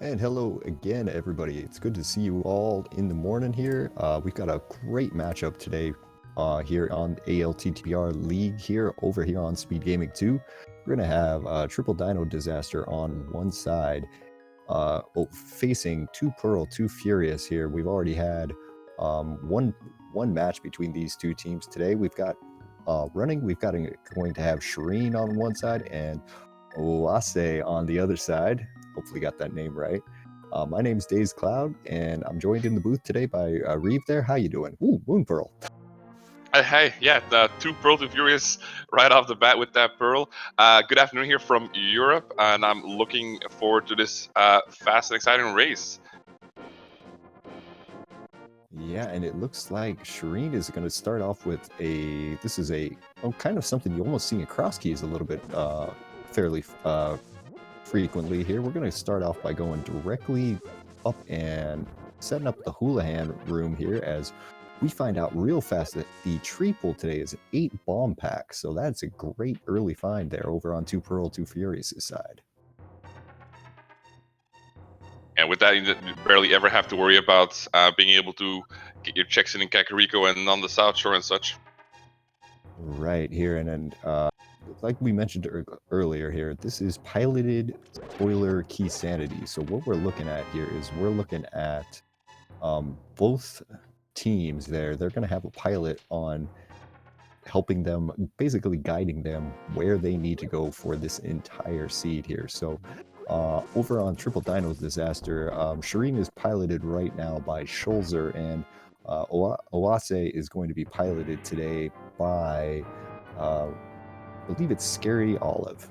And hello again, everybody. It's good to see you all in the morning here. We've got a great matchup today here on ALTTPR League here over here on SpeedGaming 2. We're going to have Triple Dino Disaster on one side, facing Two Pearl, Two Furious here. We've already had one match between these two teams today. We've got going to have Shareen on one side and oase on the other side. Hopefully got that name right. My name's Days Cloud, and I'm joined in the booth today by Reeve there. How you doing? Ooh, Moon Pearl. Hey, yeah, Two Pearl, Two Furious right off the bat with that Pearl. Good afternoon here from Europe, and I'm looking forward to this fast and exciting race. Yeah, and it looks like Shareen is going to start off with kind of something you almost see in cross keys a little bit fairly frequently here. We're going to start off by going directly up and setting up the Houlihan room here as we find out real fast that the tree pool today is an 8 bomb pack. So that's a great early find there over on Two Pearl, Two Furious' side. And with that, you barely ever have to worry about being able to get your checks in Kakariko and on the South Shore and such. Right here, and then like we mentioned earlier here, this is piloted spoiler key sanity. So what we're looking at here is we're looking at both teams there. They're going to have a pilot on helping them, basically guiding them where they need to go for this entire seed here. So over on Triple Dino's Disaster, Shareen is piloted right now by Schulzer, and oase is going to be piloted today by I believe it's Scary Olive.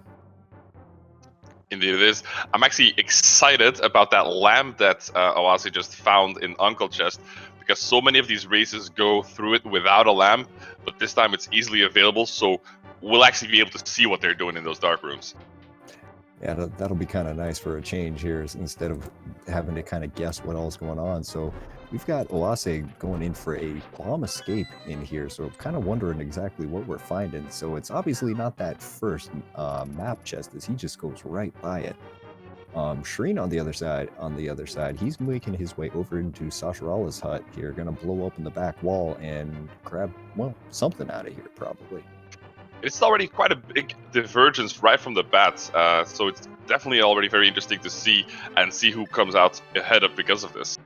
Indeed it is. I'm actually excited about that lamp that oase just found in Uncle Chest, because so many of these races go through it without a lamp, but this time it's easily available, so we'll actually be able to see what they're doing in those dark rooms. Yeah, that'll be kind of nice for a change here, instead of having to kind of guess what all's going on. So we've got oase going in for a bomb escape in here, so kind of wondering exactly what we're finding. So it's obviously not that first map chest, as he just goes right by it. Shareen on the other side, he's making his way over into Sasharalla's hut here, gonna blow open the back wall and grab, well, something out of here probably. It's already quite a big divergence right from the bat, so it's definitely already very interesting to see who comes out ahead of because of this.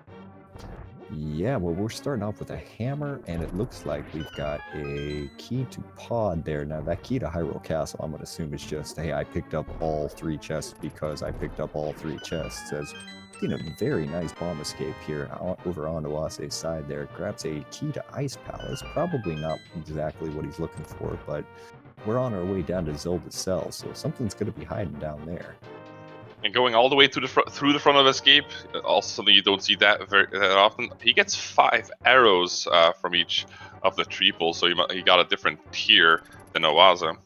Yeah, well, we're starting off with a hammer, and it looks like we've got a key to pod there. Now, that key to Hyrule Castle, I'm going to assume is just, hey, I picked up all 3 chests because I picked up all 3 chests. As you know, very nice bomb escape here over on oase's side there. Grabs a key to Ice Palace. Probably not exactly what he's looking for, but we're on our way down to Zelda's cell, so something's going to be hiding down there. And going all the way to through the front of Escape, also something you don't see that often. He gets 5 arrows from each of the triple, so he got a different tier than Oase.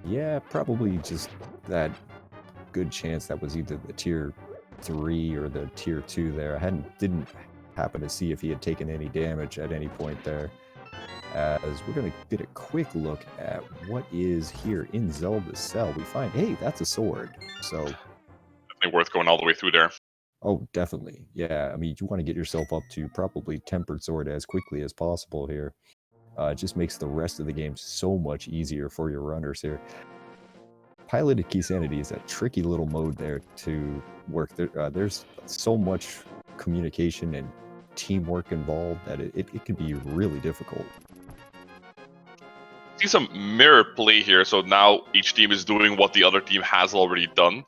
Yeah, probably just that good chance that was either the tier 3 or the tier 2 there. I didn't happen to see if he had taken any damage at any point there. As we're going to get a quick look at what is here in Zelda's cell, we find, hey, that's a sword. So definitely worth going all the way through there. Oh, definitely. Yeah, I mean, you want to get yourself up to probably Tempered Sword as quickly as possible here. It just makes the rest of the game so much easier for your runners here. Piloted Key Sanity is a tricky little mode there to work. There's so much communication and teamwork involved that it can be really difficult. See some mirror play here, so now each team is doing what the other team has already done,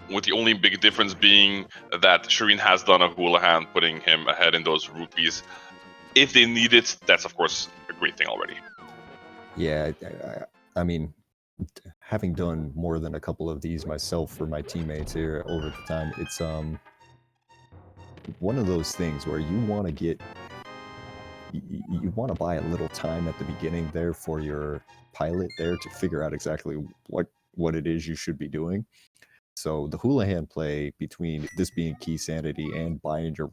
with the only big difference being that Shareen has done a Houlihan, putting him ahead in those rupees. If they need it, that's of course a great thing already. Yeah, I mean, having done more than a couple of these myself for my teammates here over the time, it's one of those things where you want to get, you want to buy a little time at the beginning there for your pilot there to figure out exactly what it is you should be doing. So the Houlihan play between this being Key Sanity and buying your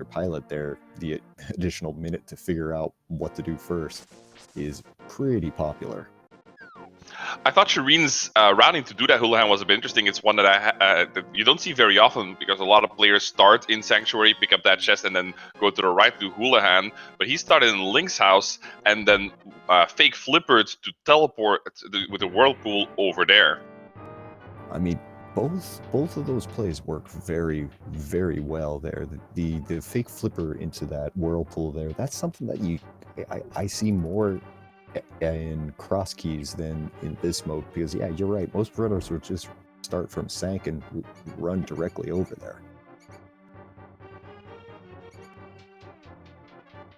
pilot there, the additional minute to figure out what to do first, is pretty popular. I thought Shareen's routing to do that hula was a bit interesting. It's one that that you don't see very often because a lot of players start in Sanctuary, pick up that chest, and then go to the right to Houlihan. But he started in Link's house and then fake flippered to teleport with the whirlpool over there. I mean, both of those plays work very, very well there. The fake flipper into that whirlpool there, that's something that I see more in cross keys than in this mode, because yeah, you're right, most runners would just start from Sank and run directly over there.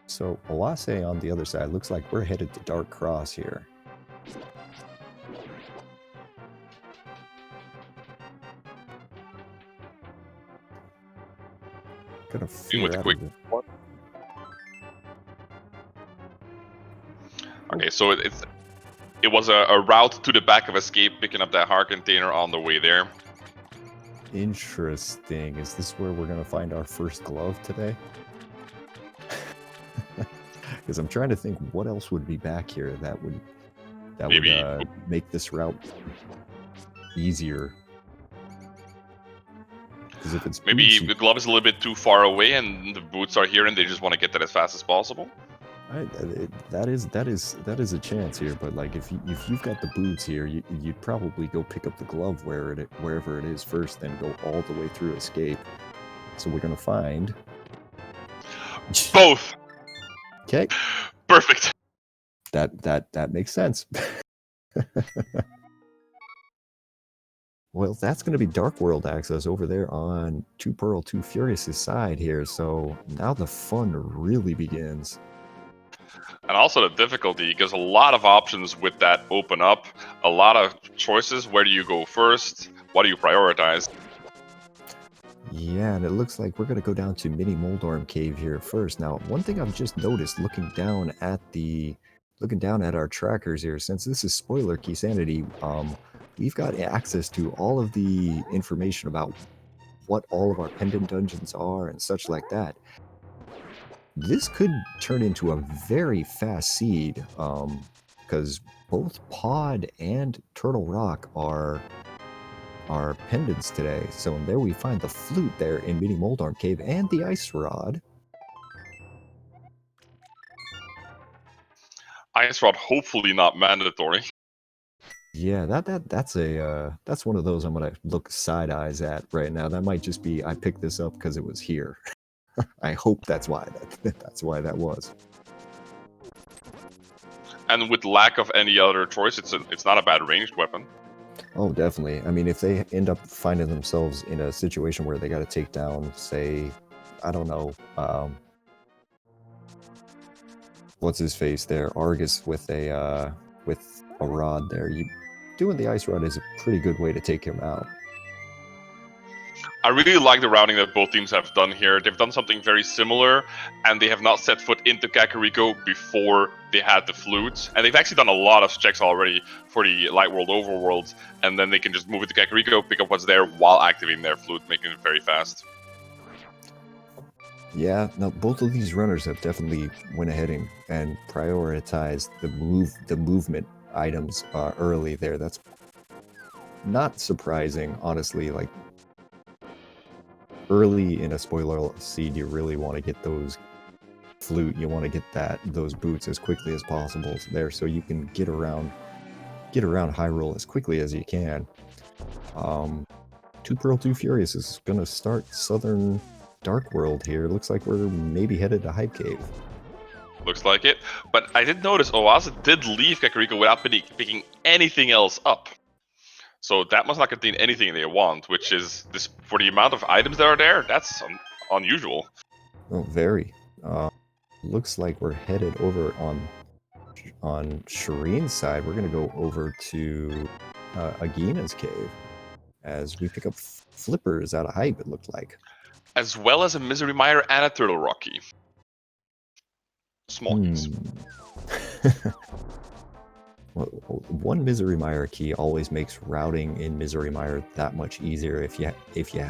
So Oase on the other side, looks like we're headed to Dark Cross here. Gonna figure out Okay, so it was a route to the back of Escape, picking up that heart container on the way there. Interesting. Is this where we're gonna find our first glove today? Because I'm trying to think what else would be back here that would make this route easier. Because if it's maybe the glove is a little bit too far away, and the boots are here, and they just want to get that as fast as possible. That is a chance here, but like if you've got the boots here, you'd probably go pick up the glove wherever it is first, then go all the way through Escape. So we're gonna find both. Okay. Perfect. That makes sense. Well, that's going to be Dark World access over there on 2 Pearl 2 Furious's side here. So now the fun really begins. And also the difficulty, because a lot of options with that open up, a lot of choices. Where do you go first? What do you prioritize? Yeah, and it looks like we're going to go down to Mini Moldorm Cave here first. Now, one thing I've just noticed looking down at our trackers here, since this is Spoiler Key Sanity, we've got access to all of the information about what all of our pendant dungeons are and such like that. This could turn into a very fast seed, because both Pod and Turtle Rock are pendants today. So there we find the flute there in Mini Moldorm Cave and the ice rod. Ice rod, hopefully not mandatory. Yeah, that's one of those I'm gonna look side eyes at right now. That might just be I picked this up because it was here. I hope that's why that was. And with lack of any other choice, it's not a bad ranged weapon. Oh, definitely. I mean, if they end up finding themselves in a situation where they got to take down, say, I don't know, what's his face there, Argus with a rod there. Doing the ice rod is a pretty good way to take him out. I really like the routing that both teams have done here. They've done something very similar, and they have not set foot into Kakariko before they had the flute. And they've actually done a lot of checks already for the Light World Overworld, and then they can just move it to Kakariko, pick up what's there while activating their flute, making it very fast. Yeah, now both of these runners have definitely went ahead and prioritized the movement items early there. That's not surprising, honestly. Like, early in a spoiler seed, you really want to get those flute, you want to get those boots as quickly as possible there, so you can get around Hyrule as quickly as you can. 2 Pearl 2 Furious is gonna start Southern Dark World here. Looks like we're maybe headed to Hype Cave. Looks like it, but I did notice Oase did leave Kakariko without picking anything else up. So that must not contain anything they want, which is, this for the amount of items that are there, that's unusual. Oh, very. Looks like we're headed over on Shareen's side. We're going to go over to Agina's cave as we pick up flippers out of Hype, it looked like. As well as a Misery Mire and a Turtle Rocky. Small keys. Well, one Misery Mire key always makes routing in Misery Mire that much easier if you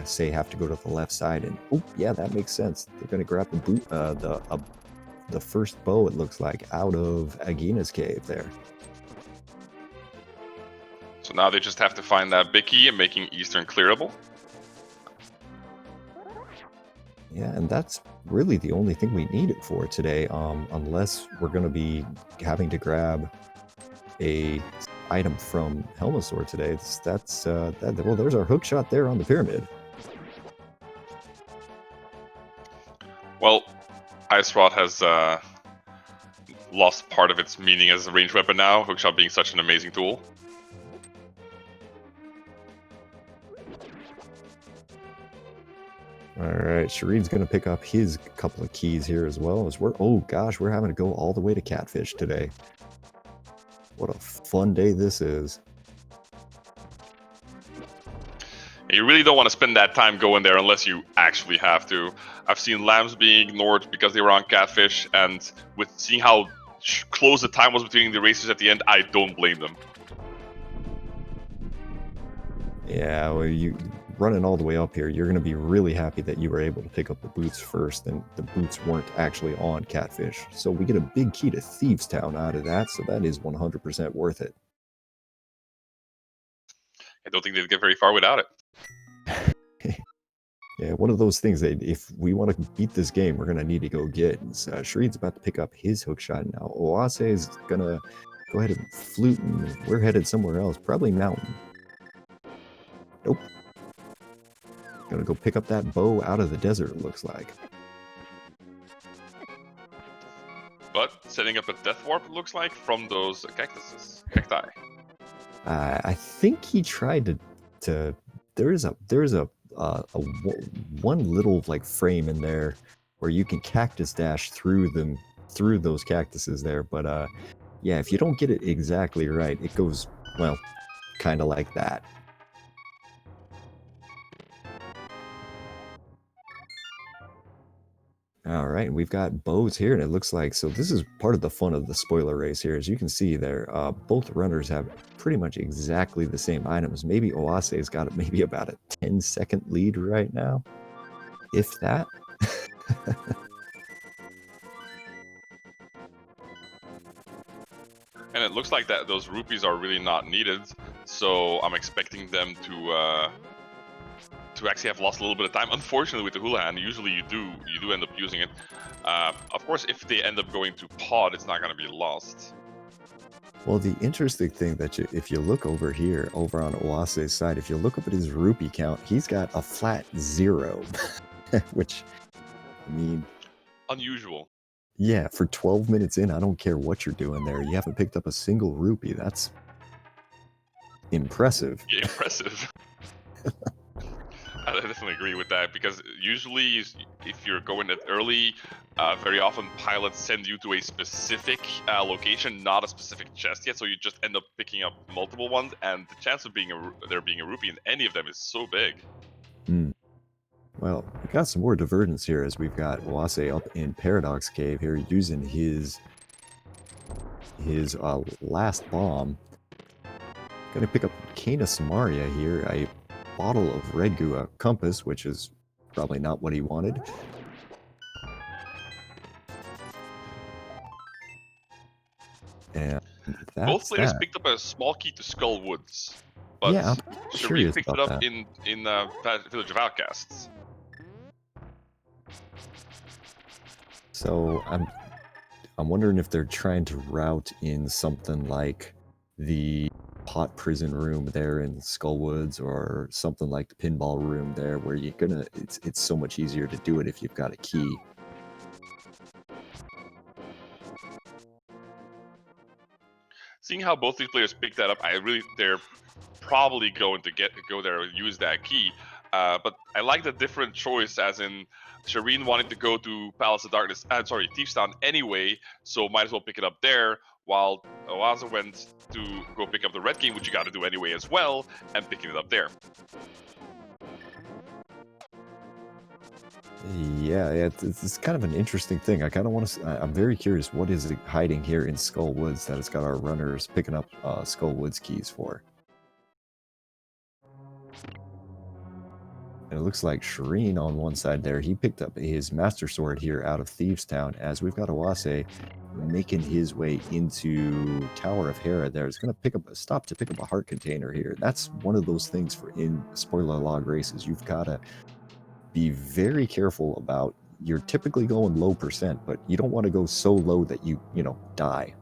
say have to go to the left side, and oh yeah, that makes sense. They're gonna grab the boot the first bow, it looks like, out of Agina's cave there. So now they just have to find that big key and making Eastern clearable. Yeah, and that's really the only thing we need it for today, unless we're going to be having to grab a item from Helmasaur today. Well, there's our hook shot there on the pyramid. Well, Ice Rod has lost part of its meaning as a ranged weapon now, hookshot being such an amazing tool. Alright, Shareen's going to pick up his couple of keys here as well. As oh gosh, we're having to go all the way to Catfish today. What a fun day this is. You really don't want to spend that time going there unless you actually have to. I've seen lambs being ignored because they were on Catfish, and with seeing how close the time was between the races at the end, I don't blame them. Yeah, well, you running all the way up here, you're going to be really happy that you were able to pick up the boots first, and the boots weren't actually on Catfish. So we get a big key to Thieves Town out of that, so that is 100% worth it. I don't think they'd get very far without it. Yeah, one of those things that if we want to beat this game, we're going to need to go get. Shareen's about to pick up his hookshot now. Oase is going to go ahead and flute, and we're headed somewhere else, probably mountain. Nope. Gonna go pick up that bow out of the desert, it looks like. But setting up a death warp, it looks like, from those cacti. I think he tried to there's a one little like frame in there where you can cactus dash through those cactuses there, but yeah, if you don't get it exactly right, it goes, well, kind of like that. All right, we've got bows here, and it looks like, so this is part of the fun of the spoiler race here. As you can see there, both runners have pretty much exactly the same items. Maybe Oase's got maybe about a 10-second lead right now, if that. And it looks like that those rupees are really not needed, so I'm expecting them to actually have lost a little bit of time. Unfortunately, with the hula hand, usually you do end up using it. Of course, if they end up going to pod, it's not going to be lost. Well, the interesting thing that if you look over here, over on Oase's side, if you look up at his rupee count, he's got a flat 0, which, I mean, unusual. Yeah, for 12 minutes in, I don't care what you're doing there. You haven't picked up a single rupee. That's impressive. Yeah, impressive. I definitely agree with that, because usually if you're going it early, very often pilots send you to a specific location, not a specific chest yet, so you just end up picking up multiple ones, and the chance of there being a rupee in any of them is so big. Well, we got some more divergence here as we've got Oase up in Paradox Cave here using his last bomb. Gonna pick up Kana Samaria here, a bottle of red goo, a compass, which is probably not what he wanted. And both players picked up a small key to Skull Woods, but yeah, Shareen picked it up in Village of Outcasts. So I'm wondering if they're trying to route in something like the pot prison room there in Skullwoods, or something like the pinball room there, where it's so much easier to do it if you've got a key. Seeing how both these players picked that up, they're probably going to go there and use that key. But I like the different choice, as in Shareen wanted to go to Palace of Darkness, Thieves Town anyway, so might as well pick it up there, while Oase went to go pick up the red key, which you got to do anyway as well, and picking it up there. Yeah, it's kind of an interesting thing. I kind of want to. I'm very curious what is it hiding here in Skullwoods that it's got our runners picking up Skullwoods keys for. And it looks like Shareen on one side there, he picked up his Master Sword here out of Thieves Town, as we've got Oase making his way into Tower of Hera there. He's going to stop to pick up a heart container here. That's one of those things for in spoiler log races. You've got to be very careful about, you're typically going low percent, but you don't want to go so low that you die.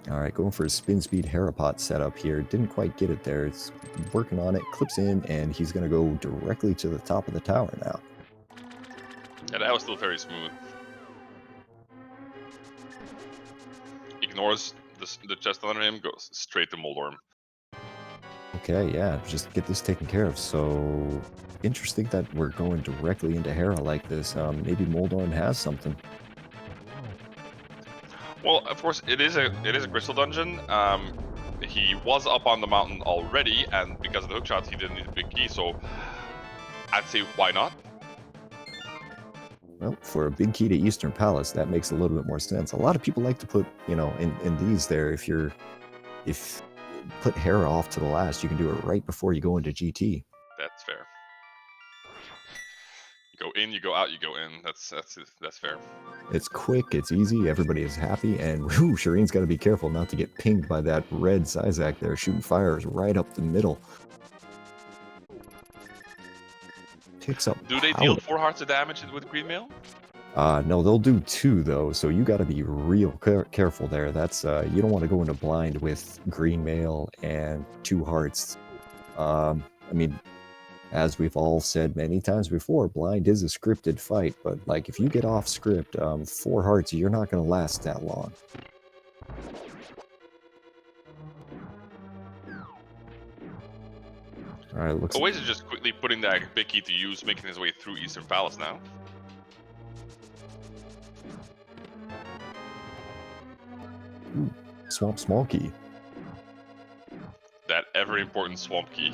All right, going for a spin speed Harapot setup here. Didn't quite get it there. It's working on it, clips in, and he's going to go directly to the top of the tower now. Yeah, that was still very smooth. Ignores the chest under him, goes straight to Moldorm. Okay, yeah, just get this taken care of. So interesting that we're going directly into Hera like this. Maybe Moldorm has something. Well, of course, it is a crystal dungeon. He was up on the mountain already, and because of the hookshot, he didn't need a big key. So I'd say why not? Well, for a big key to Eastern Palace, that makes a little bit more sense. A lot of people like to put, in these there, if put Hera off to the last, you can do it right before you go into GT. That's fair. You go in, you go out, you go in. That's fair. It's quick, it's easy, everybody is happy, and whew, Shireen's got to be careful not to get pinged by that red Sizak there, shooting fires right up the middle. Picks up Do they deal 4 hearts of damage with green mail? No, they'll do 2 though, so you got to be real careful there. That's you don't want to go into blind with green mail and 2 hearts. I mean, as we've all said many times before, blind is a scripted fight, but like if you get off script, 4 hearts, you're not going to last that long. All right, looks. Oase is just quickly putting that big key to use, making his way through Eastern Palace now. Ooh, swamp small key. That ever important swamp key.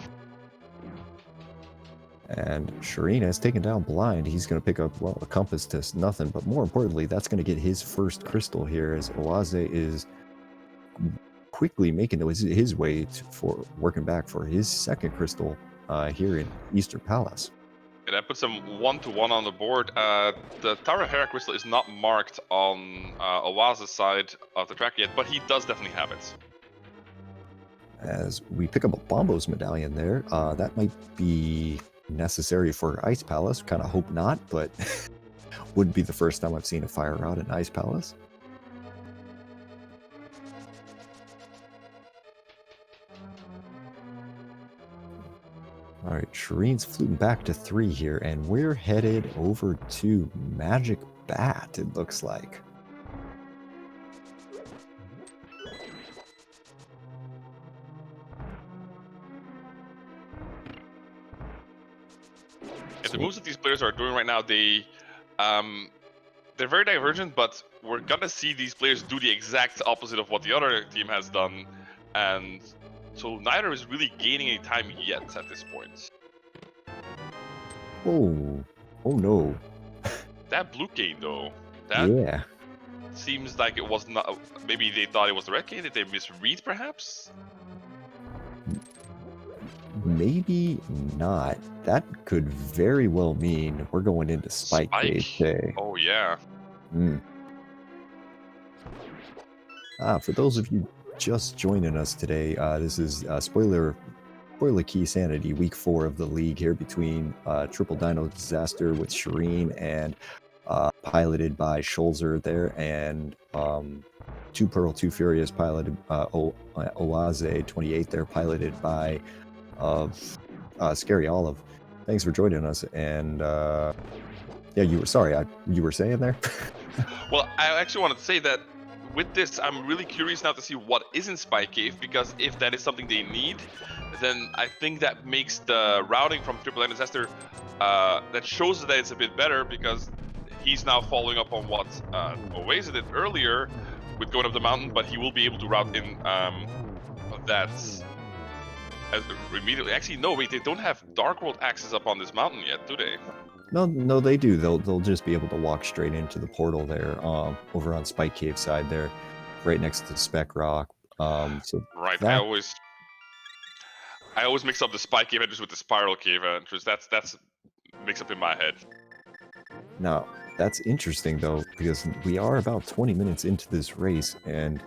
And Shareen has taken down blind. He's going to pick up, well, a compass to nothing, but more importantly, that's going to get his first crystal here, as Oase is quickly making his way for working back for his second crystal here in Eastern Palace. And that puts him 1-1 on the board. The Tower of Hera crystal is not marked on Oase's side of the track yet, but he does definitely have it. As we pick up a Bombo's medallion there, that might be necessary for Ice Palace. Kind of hope not, but wouldn't be the first time I've seen a fire rod in Ice Palace. All right, Shareen's fluting back to 3 here, and we're headed over to Magic Bat, it looks like. And the moves that these players are doing right now, they're very divergent, but we're gonna see these players do the exact opposite of what the other team has done, and so neither is really gaining any time yet at this point. Oh no. That blue cane though, that Yeah. seems like it was not. Maybe they thought it was the red cane. Did they misread perhaps? Maybe not. That could very well mean we're going into Spike Cave day. Oh yeah. For those of you just joining us today, this is spoiler key sanity week 4 of the league here between Triple Dino Disaster with Shareen and piloted by Scholzer there, and 2 Pearl 2 Furious piloted oase28 there, piloted by Scary Olive. Thanks for joining us. And yeah, you were saying there. Well, I actually wanted to say that with this, I'm really curious now to see what is in Spike Cave, because if that is something they need, then I think that makes the routing from Triple N Disaster, that shows that it's a bit better, because he's now following up on what Oase did earlier with going up the mountain, but he will be able to route in that immediately. Actually, no, wait, they don't have Dark World access up on this mountain yet, do they? No, they do. They'll just be able to walk straight into the portal there, over on Spike Cave side there, right next to Spec Rock. So Right. that I always mix up the spike cave entrance with the spiral cave entrance. That's mixed up in my head. now that's interesting though, because we are about 20 minutes into this race, and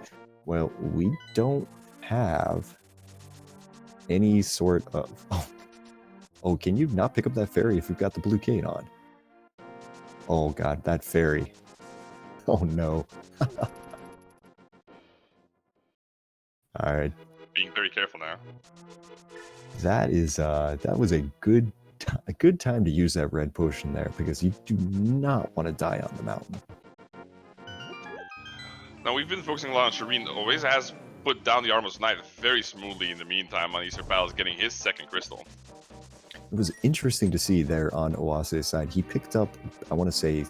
well, we don't have any sort of oh, can you not pick up that ferry if you've got the blue cane on? Oh god, that ferry. Oh no. Alright. Being very careful now. That was a good time to use that red potion there, because you do not want to die on the mountain. Now, we've been focusing a lot on Shareen. Always has put down the Armor's Knight very smoothly in the meantime on Eastern Palace, getting his second crystal. It was interesting to see there on Oase's side. He picked up, I want to say,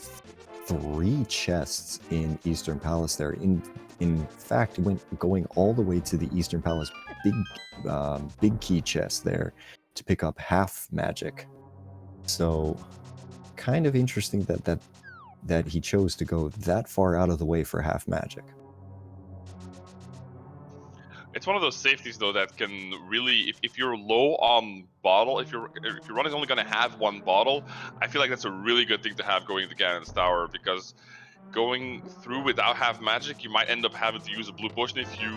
3 chests in Eastern Palace there. In fact, going all the way to the Eastern Palace big key chest there to pick up half magic. So, kind of interesting that he chose to go that far out of the way for half magic. It's one of those safeties though that can really, if you're low on bottle, if your run is only going to have 1 bottle, I feel like that's a really good thing to have going into Ganon's Tower, because going through without half magic, you might end up having to use a blue potion if you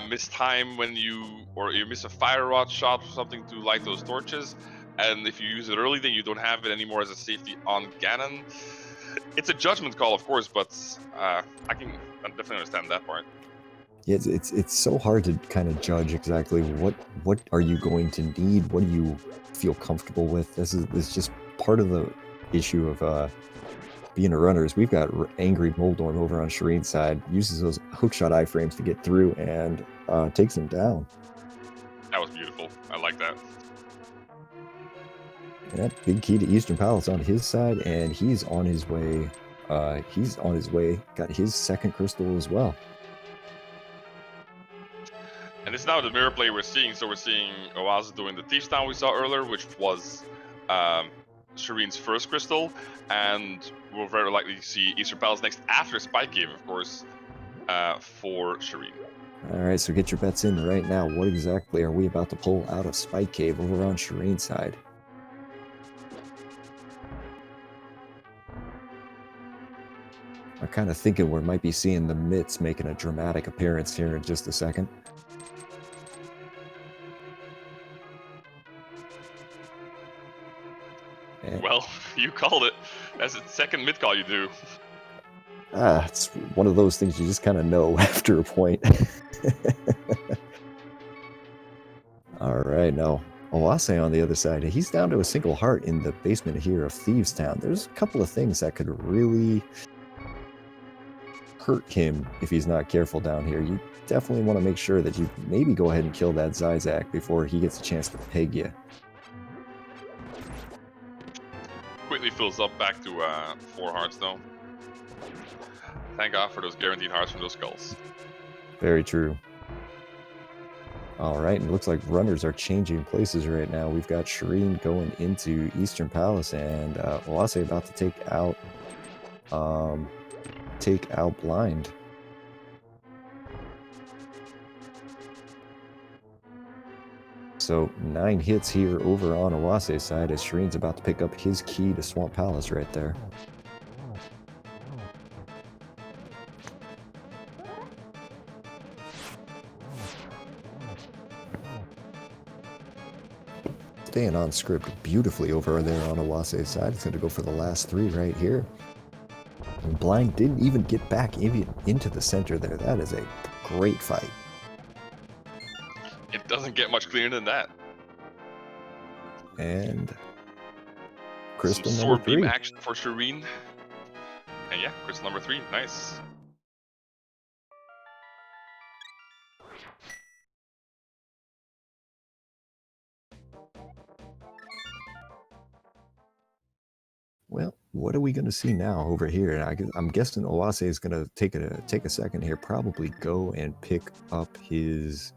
miss time when you miss a fire rod shot or something to light those torches, and if you use it early, then you don't have it anymore as a safety on Ganon. It's a judgment call, of course, but I can definitely understand that part. Yeah, it's so hard to kind of judge exactly what are you going to need, what do you feel comfortable with. This is just part of the issue of being a runner. Is we've got angry Moldorm over on Shareen's side, uses those hookshot iframes to get through and takes him down. That was beautiful. I like that. Yeah, big key to Eastern Palace on his side, and he's on his way. Got his second crystal as well. And this is now the mirror play we're seeing. So we're seeing Oase doing the Thieves Town we saw earlier, which was Shareen's first crystal, and we'll very likely see Eastern Palace next after Spike Cave, of course, for Shareen. All right, so get your bets in right now. What exactly are we about to pull out of Spike Cave over on Shareen's side? I'm kind of thinking we might be seeing the Mitts making a dramatic appearance here in just a second. Well, you called it. That's the second mid call you do. It's one of those things you just kind of know after a point. All right, now Oase on the other side, he's down to a single heart in the basement here of Thieves Town. There's a couple of things that could really hurt him if he's not careful down here. You definitely want to make sure that you maybe go ahead and kill that Zizak before he gets a chance to peg you. Quickly fills up back to 4 hearts though. Thank God for those guaranteed hearts from those skulls. Very true. All right, and it looks like runners are changing places right now. We've got Shareen going into Eastern Palace, and Oase about to take out Blind. So 9 hits here over on Owase's side as Shareen's about to pick up his key to Swamp Palace right there. Staying on script beautifully over there on Owase's side. It's going to go for the last 3 right here. And Blind didn't even get back into the center there. That is a great fight. It doesn't get much cleaner than that. And crystal some number sword 3. beam action for Shareen. And yeah, crystal number 3. Nice. Well, what are we going to see now over here? I'm guessing Oase is going to take a second here, probably go and pick up his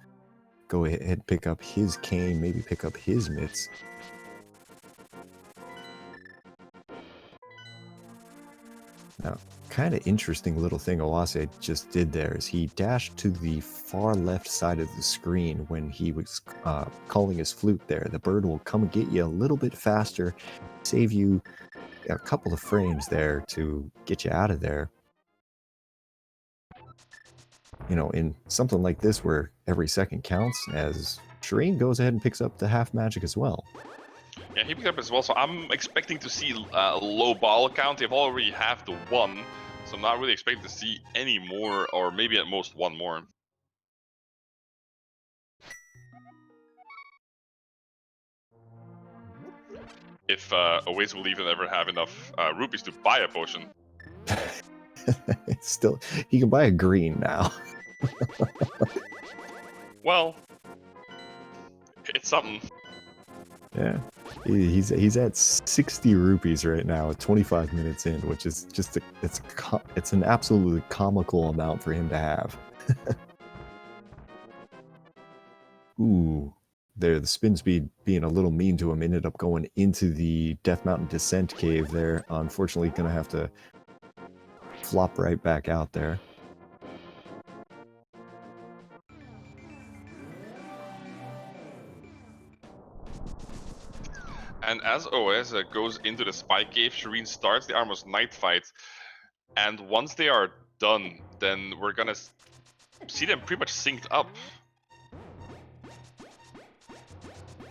cane, maybe pick up his mitts. Now, kind of interesting little thing Oase just did there is he dashed to the far left side of the screen when he was calling his flute there. The bird will come and get you a little bit faster, save you a couple of frames there to get you out of there. You know, in something like this where every second counts, as Shareen goes ahead and picks up the half magic as well. Yeah, he picked up as well, so I'm expecting to see a low ball count. They've already have the 1, so I'm not really expecting to see any more, or maybe at most 1 more. If Oase will even ever have enough rupees to buy a potion. It's still, he can buy a green now. Well, it's something. Yeah, he's at 60 rupees right now, 25 minutes in, which is just it's an absolutely comical amount for him to have. Ooh, there, the spin speed being a little mean to him ended up going into the Death Mountain Descent cave there. Unfortunately, gonna have to flop right back out there. And as OS goes into the spike cave, Shareen starts the Armor's Night fight, and once they are done, then we're gonna see them pretty much synced up.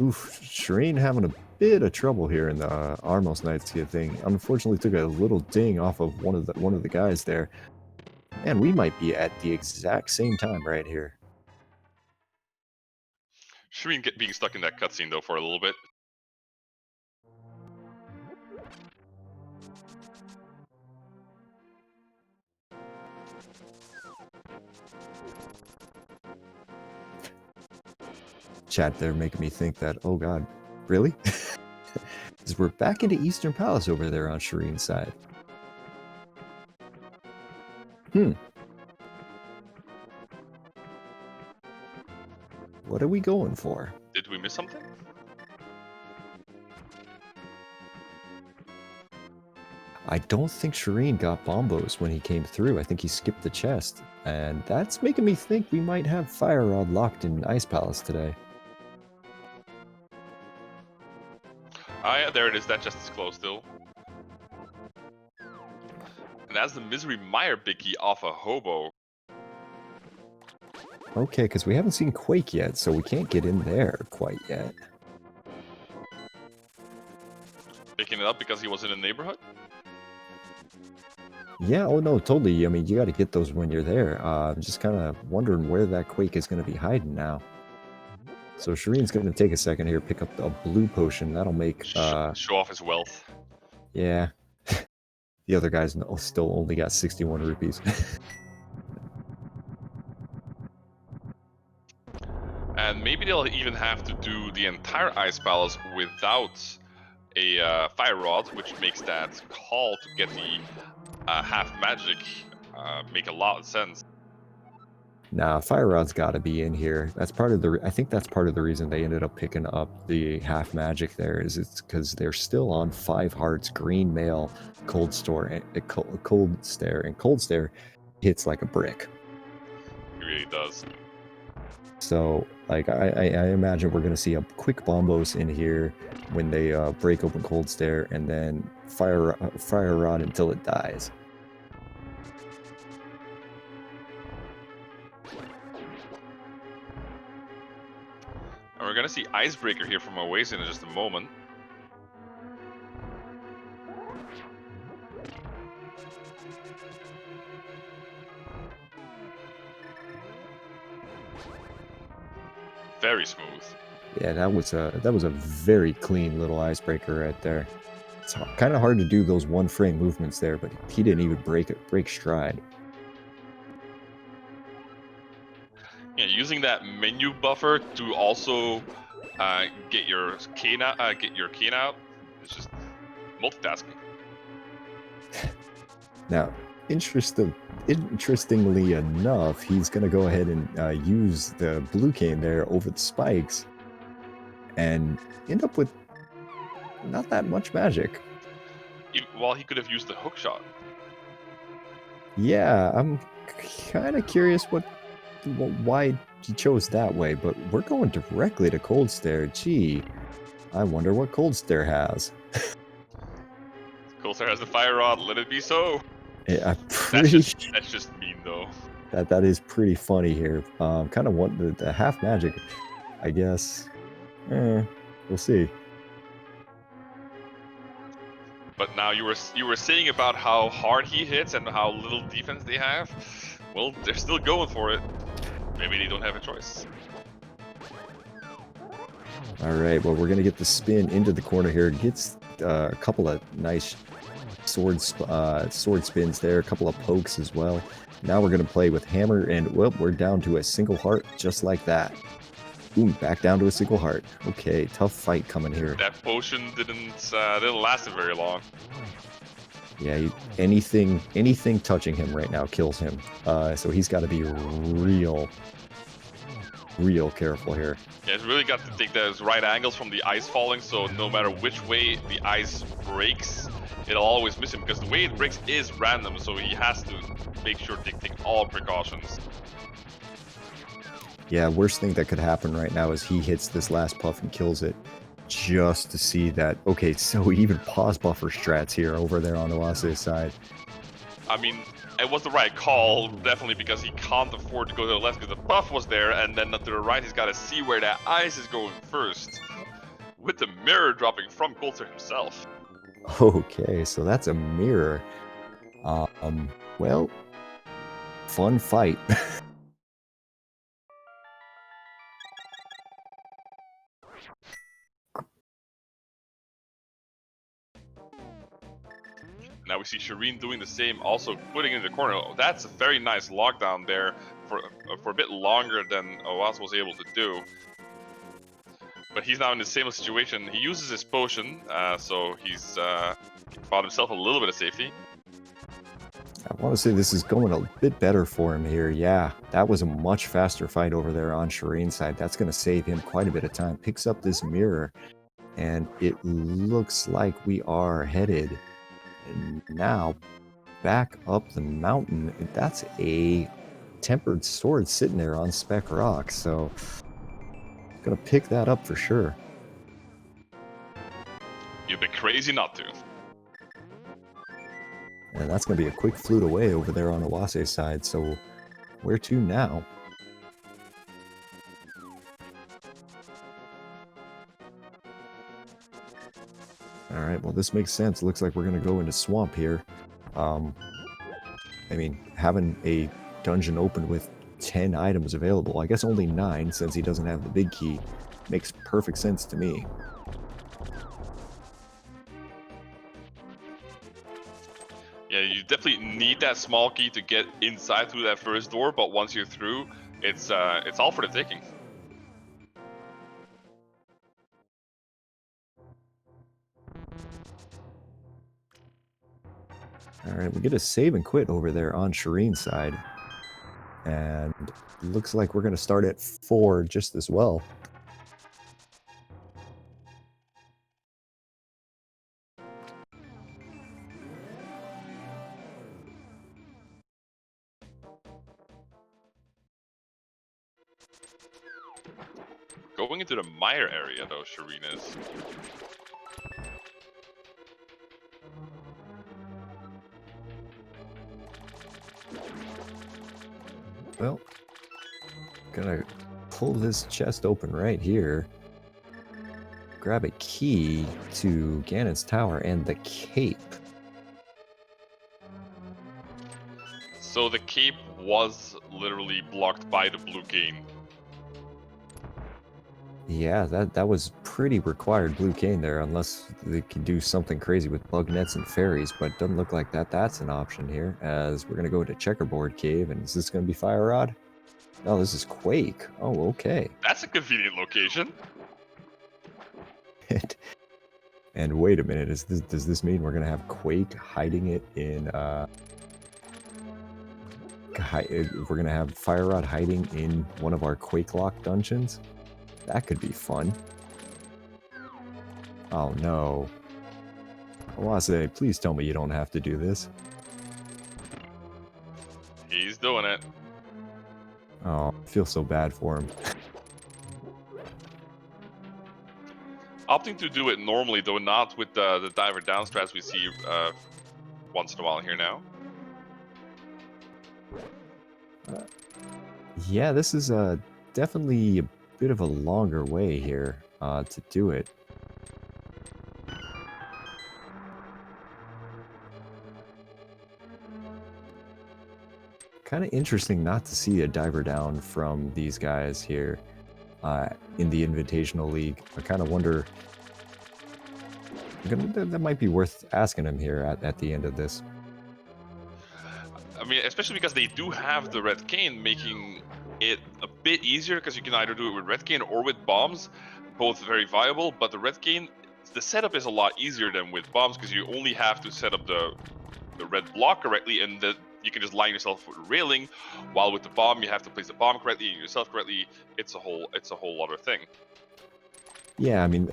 Oof, Shareen having a bit of trouble here in the Armos Knights thing. Unfortunately, took a little ding off of one of the guys there. And we might be at the exact same time right here. Shareen being stuck in that cutscene though for a little bit. Chat there making me think that, oh god, really? Because we're back into Eastern Palace over there on Shareen's side. What are we going for? Did we miss something? I don't think Shareen got bombos when he came through. I think he skipped the chest. And that's making me think we might have Fire Rod locked in Ice Palace today. Ah yeah, there it is, that chest is closed still. And that's the Misery Mire Biggie off a hobo. Okay, because we haven't seen Quake yet, so we can't get in there quite yet. Picking it up because he was in the neighborhood? Yeah, oh no, totally. I mean, you got to get those when you're there. I'm just kind of wondering where that Quake is going to be hiding now. So Shareen's going to take a second here, pick up a blue potion. That'll make... show off his wealth. Yeah. The other guy's still only got 61 rupees. And maybe they'll even have to do the entire Ice Palace without a Fire Rod, which makes that call to get the half magic make a lot of sense. Nah, Fire Rod's got to be in here. That's part of the... I think that's part of the reason they ended up picking up the half magic there, is it's because they're still on 5 hearts, green mail, cold stare, and cold stare hits like a brick. It really does. So, like, I imagine we're going to see a quick bombos in here when they break open Cold Stare, and then fire Rod until it dies. And we're gonna see Icebreaker here from Oase in just a moment. Very smooth. Yeah, that was a very clean little icebreaker right there. It's kind of hard to do those one frame movements there, but he didn't even break stride. Yeah, using that menu buffer to also get your cane out. It's just multitasking. Now, interestingly enough, he's going to go ahead and use the blue cane there over the spikes and end up with not that much magic. Well, he could have used the hook shot. Yeah, I'm kind of curious why he chose that way, but we're going directly to Cold Stare. Gee, I wonder what Cold Stare has. Coulter has the fire rod. Let it be so. I'm That's pretty sure just mean though. that is pretty funny here. Kind of want the half magic, I guess. We'll see. But now you were saying about how hard he hits and how little defense they have. Well, they're still going for it. Maybe they don't have a choice. All right, well, we're gonna get the spin into the corner here. Gets a couple of nice sword spins there, a couple of pokes as well. Now we're gonna play with hammer, and well, we're down to a single heart just like that. Boom, back down to a single heart. Okay, tough fight coming here. That potion didn't last it very long. Yeah, anything touching him right now kills him. So he's got to be real careful here. Yeah, he's really got to take those right angles from the ice falling, so no matter which way the ice breaks, it'll always miss him, because the way it breaks is random, so he has to make sure to take all precautions. Yeah, worst thing that could happen right now is he hits this last puff and kills it, just to see that. Okay, so even pause buffer strats here over there on Oase's side. I mean, it was the right call, definitely, because he can't afford to go to the left because the buff was there, and then to the right he's got to see where that ice is going first, with the mirror dropping from Coulter himself. Okay, so that's a mirror. Well, fun fight. Now we see Shareen doing the same, also putting it in the corner. That's a very nice lockdown there for a bit longer than Oase was able to do. But he's now in the same situation. He uses his potion, so he's bought himself a little bit of safety. I want to say this is going a bit better for him here. Yeah, that was a much faster fight over there on Shareen's side. That's going to save him quite a bit of time. Picks up this mirror, and it looks like we are headed now back up the mountain. That's a tempered sword sitting there on Spec Rock, so gonna pick that up for sure. You'd be crazy not to. And that's gonna be a quick flute away over there on Oase's side, so where to now? Alright, well this makes sense. Looks like we're gonna go into Swamp here. I mean, having a dungeon open with 10 items available, I guess only 9 since he doesn't have the big key, makes perfect sense to me. Yeah, you definitely need that small key to get inside through that first door, but once you're through, it's all for the taking. Alright, we get a save and quit over there on Shareen's side. And looks like we're going to start at 4 just as well. Going into the mire area, though, Shareen is. Well, gonna pull this chest open right here. Grab a key to Ganon's Tower and the cape. So the cape was literally blocked by the blue cane. Yeah, that was pretty required blue cane there, unless they can do something crazy with bug nets and fairies, but doesn't look like that's an option here, as we're gonna go to Checkerboard Cave, and is this gonna be Fire Rod? Oh, this is Quake. Oh, okay. That's a convenient location. And wait a minute, does this mean we're gonna have Quake hiding it in we're gonna have Fire Rod hiding in one of our Quake Lock dungeons? That could be fun. Oh no. Oase, please tell me you don't have to do this. doing it. Oh, I feel so bad for him. Opting to do it normally, though not with the diver down strats we see once in a while here now. Yeah, this is definitely a bit of a longer way here to do it. Kind of interesting not to see a diver down from these guys here in the Invitational League. I kind of wonder... That might be worth asking him here at the end of this. I mean, especially because they do have the red cane, making it a bit easier, because you can either do it with red cane or with bombs, both very viable. But the red cane, the setup is a lot easier than with bombs, because you only have to set up the red block correctly, and you can just line yourself with railing. While with the bomb, you have to place the bomb correctly and yourself correctly. It's a whole other thing. Yeah, I mean,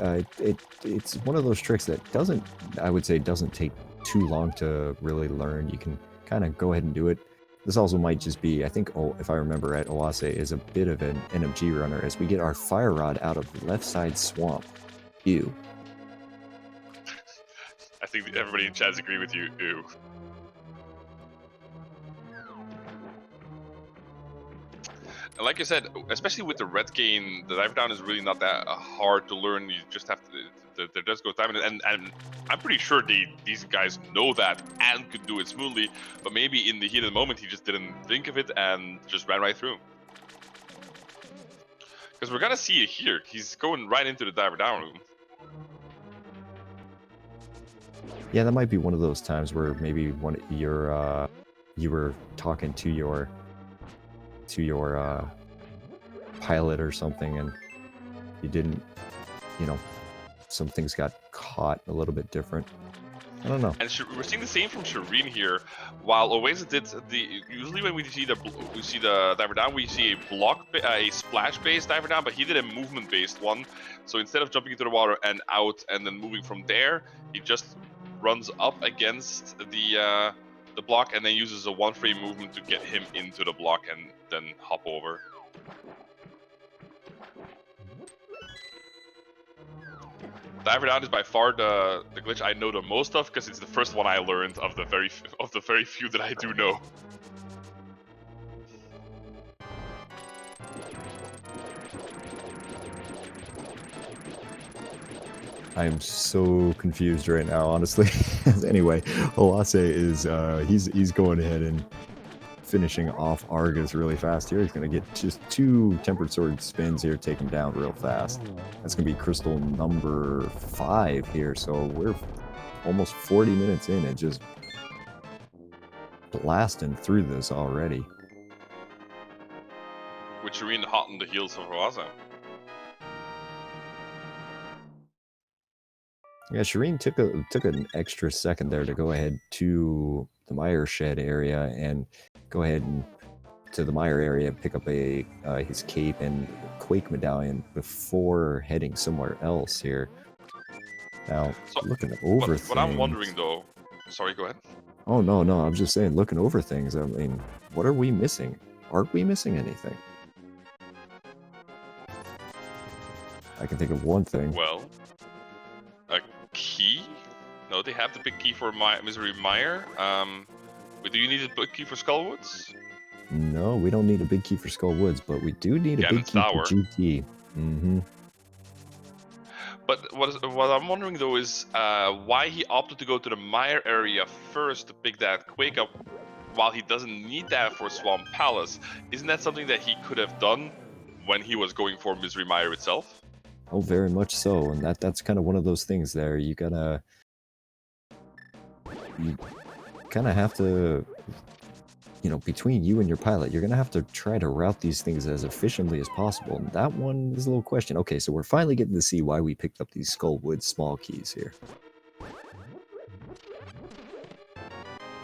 it's one of those tricks that doesn't, I would say, doesn't take too long to really learn. You can kind of go ahead and do it. This also might just be, I think, if I remember right, Oase is a bit of an NMG runner as we get our fire rod out of left side swamp. Ew. I think everybody in chat agree with you. Ew. And like I said, especially with the red cane, the dive down is really not that hard to learn. You just have to, there does go time, and I'm pretty sure these guys know that and could do it smoothly, but maybe in the heat of the moment he just didn't think of it and just ran right through. Because we're gonna see it here. He's going right into the diver down room. Yeah, that might be one of those times where maybe you were talking to your pilot or something, and you didn't, you know, some things got caught a little bit different. I don't know. And we're seeing the same from Shareen here. While Oase did usually when we see the diver down, we see a splash-based diver down, but he did a movement-based one. So instead of jumping into the water and out and then moving from there, he just runs up against the block and then uses a one-frame movement to get him into the block and then hop over. Diver down is by far the glitch I know the most of, because it's the first one I learned of the very few that I do know. I am so confused right now, honestly. Anyway, Oase is he's going ahead and finishing off Argus really fast here. He's going to get just 2 Tempered Sword spins here, take him down real fast. That's going to be crystal number 5 here, so we're almost 40 minutes in and just blasting through this already. With Shareen hot on the heels of Oase. Yeah, Shareen took an extra second there to go ahead to the Mire Shed area and go ahead and to the Mire area, pick up his cape and Quake medallion before heading somewhere else here. Now, so, looking over things... What I'm wondering though... Sorry, go ahead. Oh, no, I'm just saying, looking over things, I mean, what are we missing? Aren't we missing anything? I can think of one thing. Well, a key? No, they have the big key for Misery Mire. Do you need a big key for Skullwoods? No, we don't need a big key for Skullwoods, but we do need a big key for GT. Mm-hmm. But what I'm wondering though is why he opted to go to the Mire area first to pick that Quake up, while he doesn't need that for Swamp Palace. Isn't that something that he could have done when he was going for Misery Mire itself? Oh, very much so, and that's kind of one of those things there. You kind of have to, you know, between you and your pilot, you're gonna have to try to route these things as efficiently as possible. And that one is a little question. Okay, so we're finally getting to see why we picked up these Skullwood small keys here.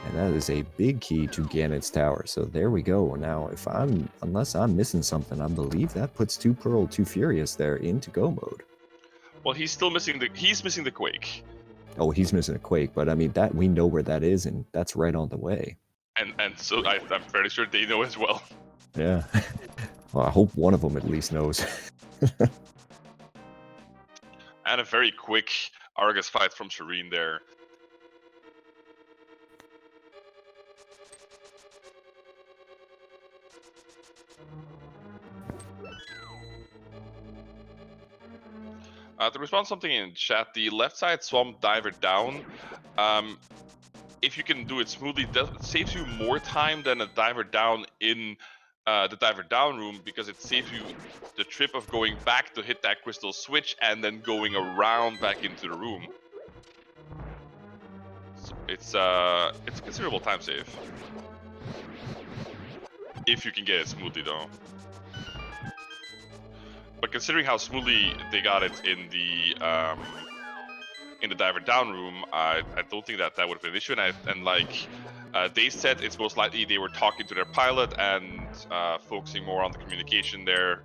And that is a big key to Gannett's Tower. So there we go. Now, unless I'm missing something, I believe that puts 2 Pearl, 2 Furious there into go mode. Well, he's missing the Quake. Oh, he's missing a Quake, but I mean, that we know where that is, and that's right on the way. And so I'm fairly sure they know as well. Yeah. Well, I hope one of them at least knows. And a very quick Argus fight from Shareen there. To respond to something in chat, the left side swamp diver down, if you can do it smoothly, that saves you more time than a diver down in the diver down room, because it saves you the trip of going back to hit that crystal switch and then going around back into the room. So it's a considerable time save. If you can get it smoothly though. But considering how smoothly they got it in the diver down room, I don't think that would have been an issue. And like they said, it's most likely they were talking to their pilot and focusing more on the communication there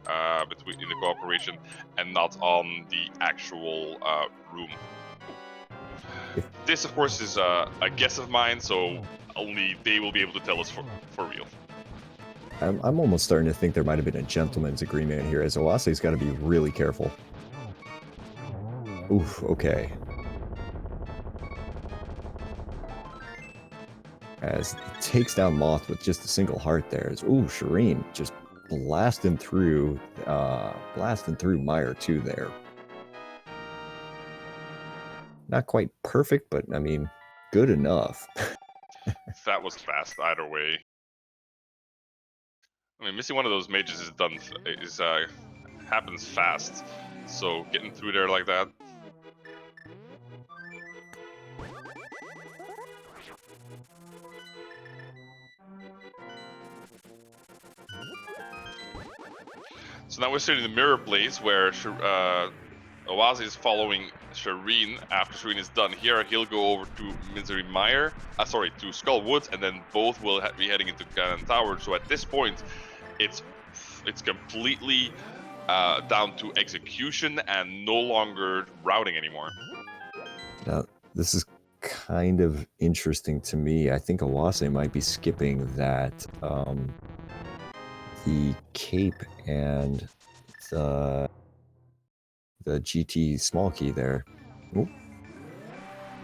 between in the cooperation and not on the actual room. This, of course, is a guess of mine, so only they will be able to tell us for real. I'm almost starting to think there might have been a gentleman's agreement here, as Oase's got to be really careful. Oof, okay. As it takes down Moth with just a single heart there. Ooh, Shareen just blasting through Meyer too there. Not quite perfect, but I mean, good enough. That was fast either way. I mean, missing one of those mages happens fast, so getting through there like that. So now we're sitting in the mirror place where Oase is following Shareen. After Shareen is done here, he'll go over to Misery Mire, to Skull Woods, and then both will be heading into Ganon Tower. So at this point, it's completely down to execution and no longer routing anymore. Now, this is kind of interesting to me. I think Oase might be skipping that the cape and the GT small key there. Oop.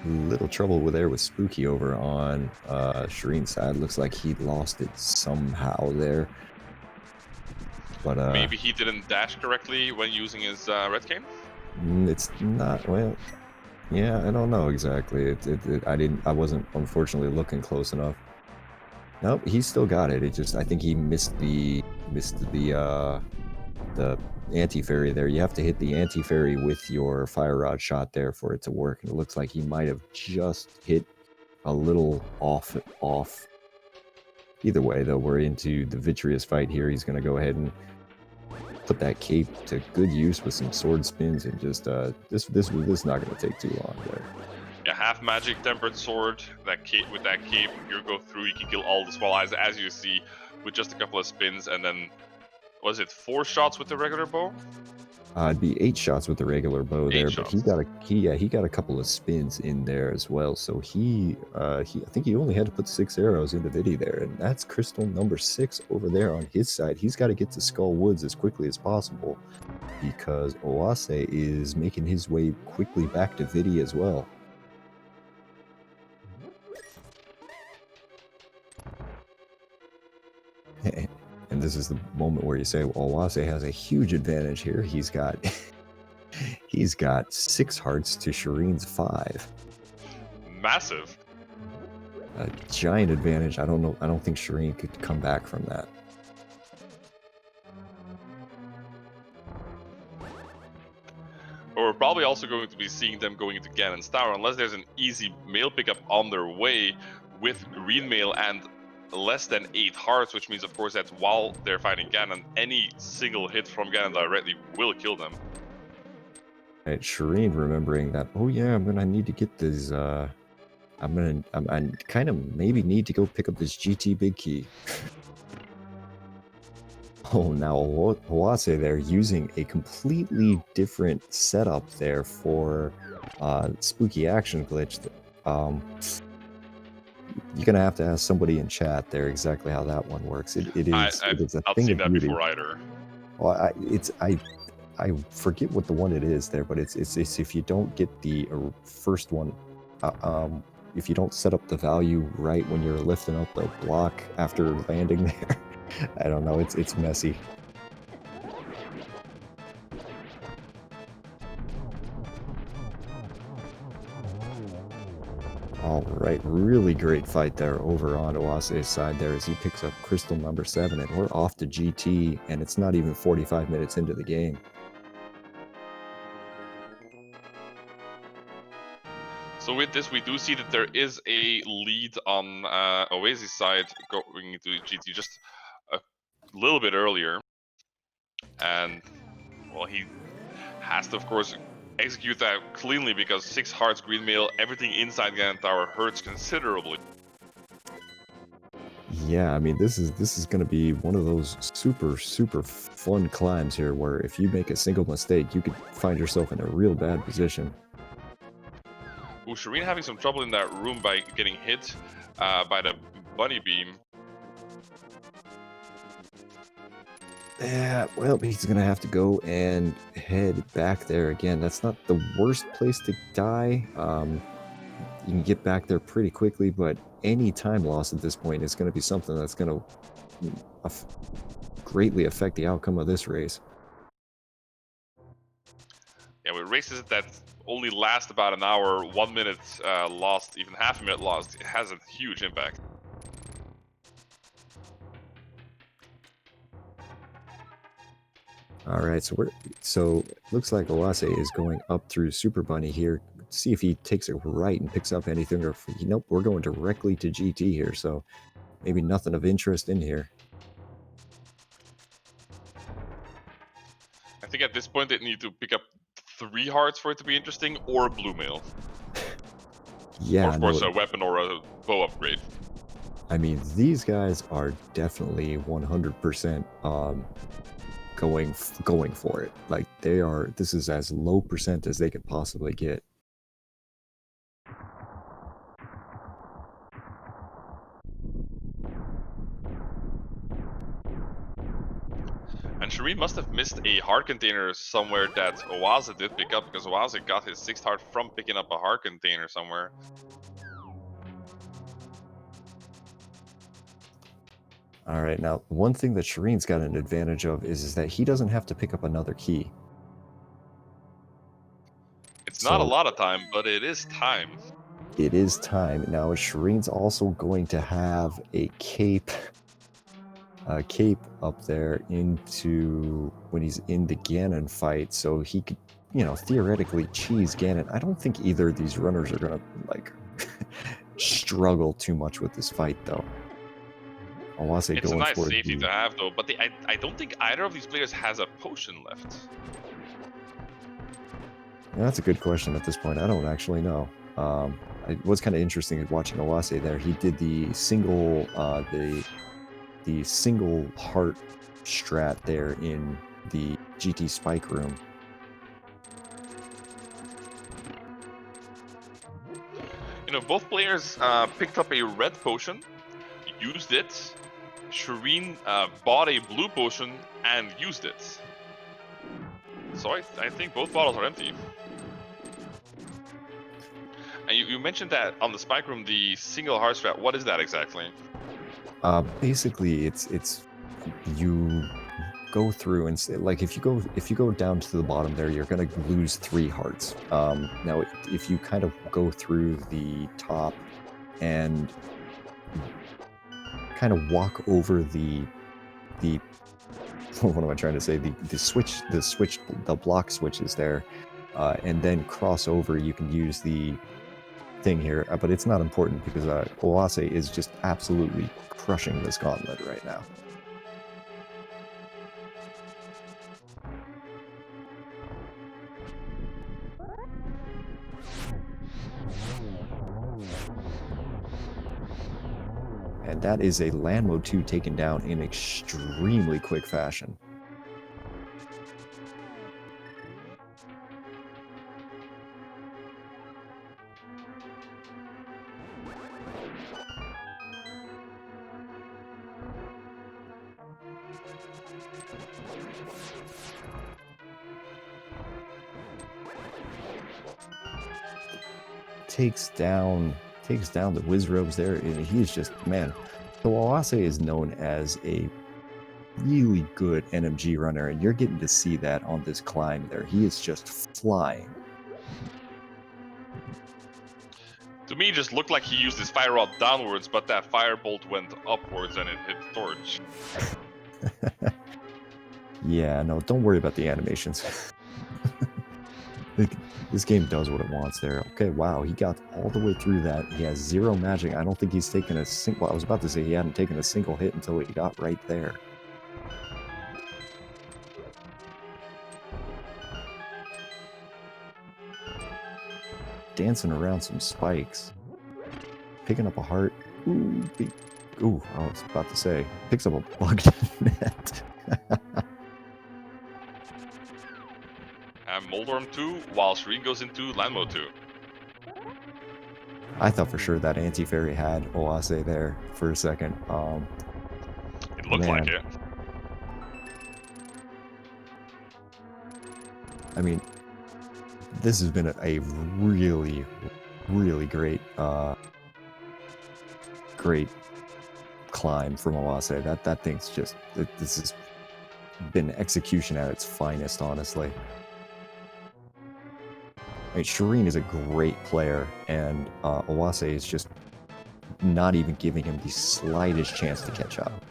Little trouble with Spooky over on Shareen's side. Looks like he lost it somehow there. But maybe he didn't dash correctly when using his red cane? It's not, well, yeah, I don't know exactly. I wasn't unfortunately looking close enough. Nope, he still got it. I think he missed the anti-fairy there. You have to hit the anti-fairy with your fire rod shot there for it to work. And it looks like he might have just hit a little off. Either way, though, we're into the Vitreous fight here. He's going to go ahead and put that cape to good use with some sword spins, and just this is not going to take too long there. Yeah, half magic tempered sword. With that cape, you go through. You can kill all the small eyes, as you see, with just a couple of spins, and then was it 4 shots with the regular bow? It'd be 8 shots with the regular bow there, but he got a couple of spins in there as well. So I think he only had to put 6 arrows into Vidi there, and that's crystal number 6 over there on his side. He's got to get to Skull Woods as quickly as possible, because Oase is making his way quickly back to Vidi as well. And this is the moment where you say, well, Oase has a huge advantage here. He's got 6 hearts to Shareen's 5. Massive. A giant advantage. I don't think Shareen could come back from that. But we're probably also going to be seeing them going into Ganon's Tower, unless there's an easy mail pickup on their way with green mail and less than 8 hearts, which means, of course, that while they're fighting Ganon, any single hit from Ganon directly will kill them. And Shareen remembering that, oh yeah, I'm gonna need to get this. I kind of maybe need to go pick up this GT big key. Oh, now Oase there using a completely different setup there for spooky action glitch. you're gonna have to ask somebody in chat there exactly how that one works. It is a I've thing seen of that beauty. before either. Well, I forget what the one it is there, but it's if you don't get the first one, if you don't set up the value right when you're lifting up the block after landing there, I don't know. It's messy. All right, really great fight there over on Oase's side there as he picks up crystal number 7, and we're off to GT, and it's not even 45 minutes into the game. So with this, we do see that there is a lead on Oasis' side going into GT just a little bit earlier. And, well, he has to, of course, execute that cleanly because 6 hearts, green mail, everything inside Gannon Tower hurts considerably. Yeah, I mean, this is going to be one of those super fun climbs here where if you make a single mistake, you could find yourself in a real bad position. Ooh, Shareen having some trouble in that room by getting hit by the bunny beam. Yeah, well, he's going to have to go and head back there again. That's not the worst place to die. You can get back there pretty quickly, but any time loss at this point is going to be something that's going to greatly affect the outcome of this race. Yeah, with races that only last about an hour, 1 minute lost, even half a minute lost, it has a huge impact. All right, so it looks like Oase is going up through Super Bunny here. See if he takes it right and picks up anything, or nope, we're going directly to GT here. So maybe nothing of interest in here. I think at this point they need to pick up 3 hearts for it to be interesting, or blue mail. Yeah, or of course a weapon or a bow upgrade. I mean, these guys are definitely 100% going for it. Like they are. This is as low percent as they could possibly get. And Shareen must have missed a heart container somewhere that Oase did pick up, because Oase got his 6th heart from picking up a heart container somewhere. All right, now one thing that Shareen's got an advantage of is that he doesn't have to pick up another key. It's not a lot of time, but it is time. It is time. Now Shareen's also going to have a cape up there into when he's in the Ganon fight, so he could, theoretically cheese Ganon. I don't think either of these runners are gonna like struggle too much with this fight, though. It's a nice safety to have, though, but I don't think either of these players has a potion left. Yeah, that's a good question at this point. I don't actually know. It was kind of interesting watching Oase there. He did the single the single heart strat there in the GT Spike room. Both players picked up a red potion, used it. Shareen bought a blue potion and used it. So I think both bottles are empty. And you mentioned that on the Spike room, the single heart strat. What is that exactly? Basically, it's you go through and like if you go down to the bottom there, you're gonna lose 3 hearts. Now, if you kind of go through the top and kind of walk over the what am I trying to say? The block switches there, and then cross over. You can use the thing here, but it's not important because Oase is just absolutely crushing this gauntlet right now. And that is a land mode 2 taken down in extremely quick fashion. takes down the Wizrobes there, and he's just, man. So Oase is known as a really good NMG runner, and you're getting to see that on this climb there. He is just flying. To me, it just looked like he used his fire rod downwards, but that firebolt went upwards and it hit the torch. Yeah, no, don't worry about the animations. This game does what it wants there. Okay, wow, he got all the way through that. He has 0 magic. I don't think he's taken a single... Well, I was about to say he hadn't taken a single hit until he got right there. Dancing around some spikes. Picking up a heart. Ooh, I was about to say. Picks up a bugged net. And Moldorm 2, while Shareen goes into land mode 2. I thought for sure that anti-fairy had Oase there for a second. It looked like it. I mean, this has been a really, really great climb from Oase. That thing's just, this has been execution at its finest, honestly. I mean, Shareen is a great player, and Oase is just not even giving him the slightest chance to catch up.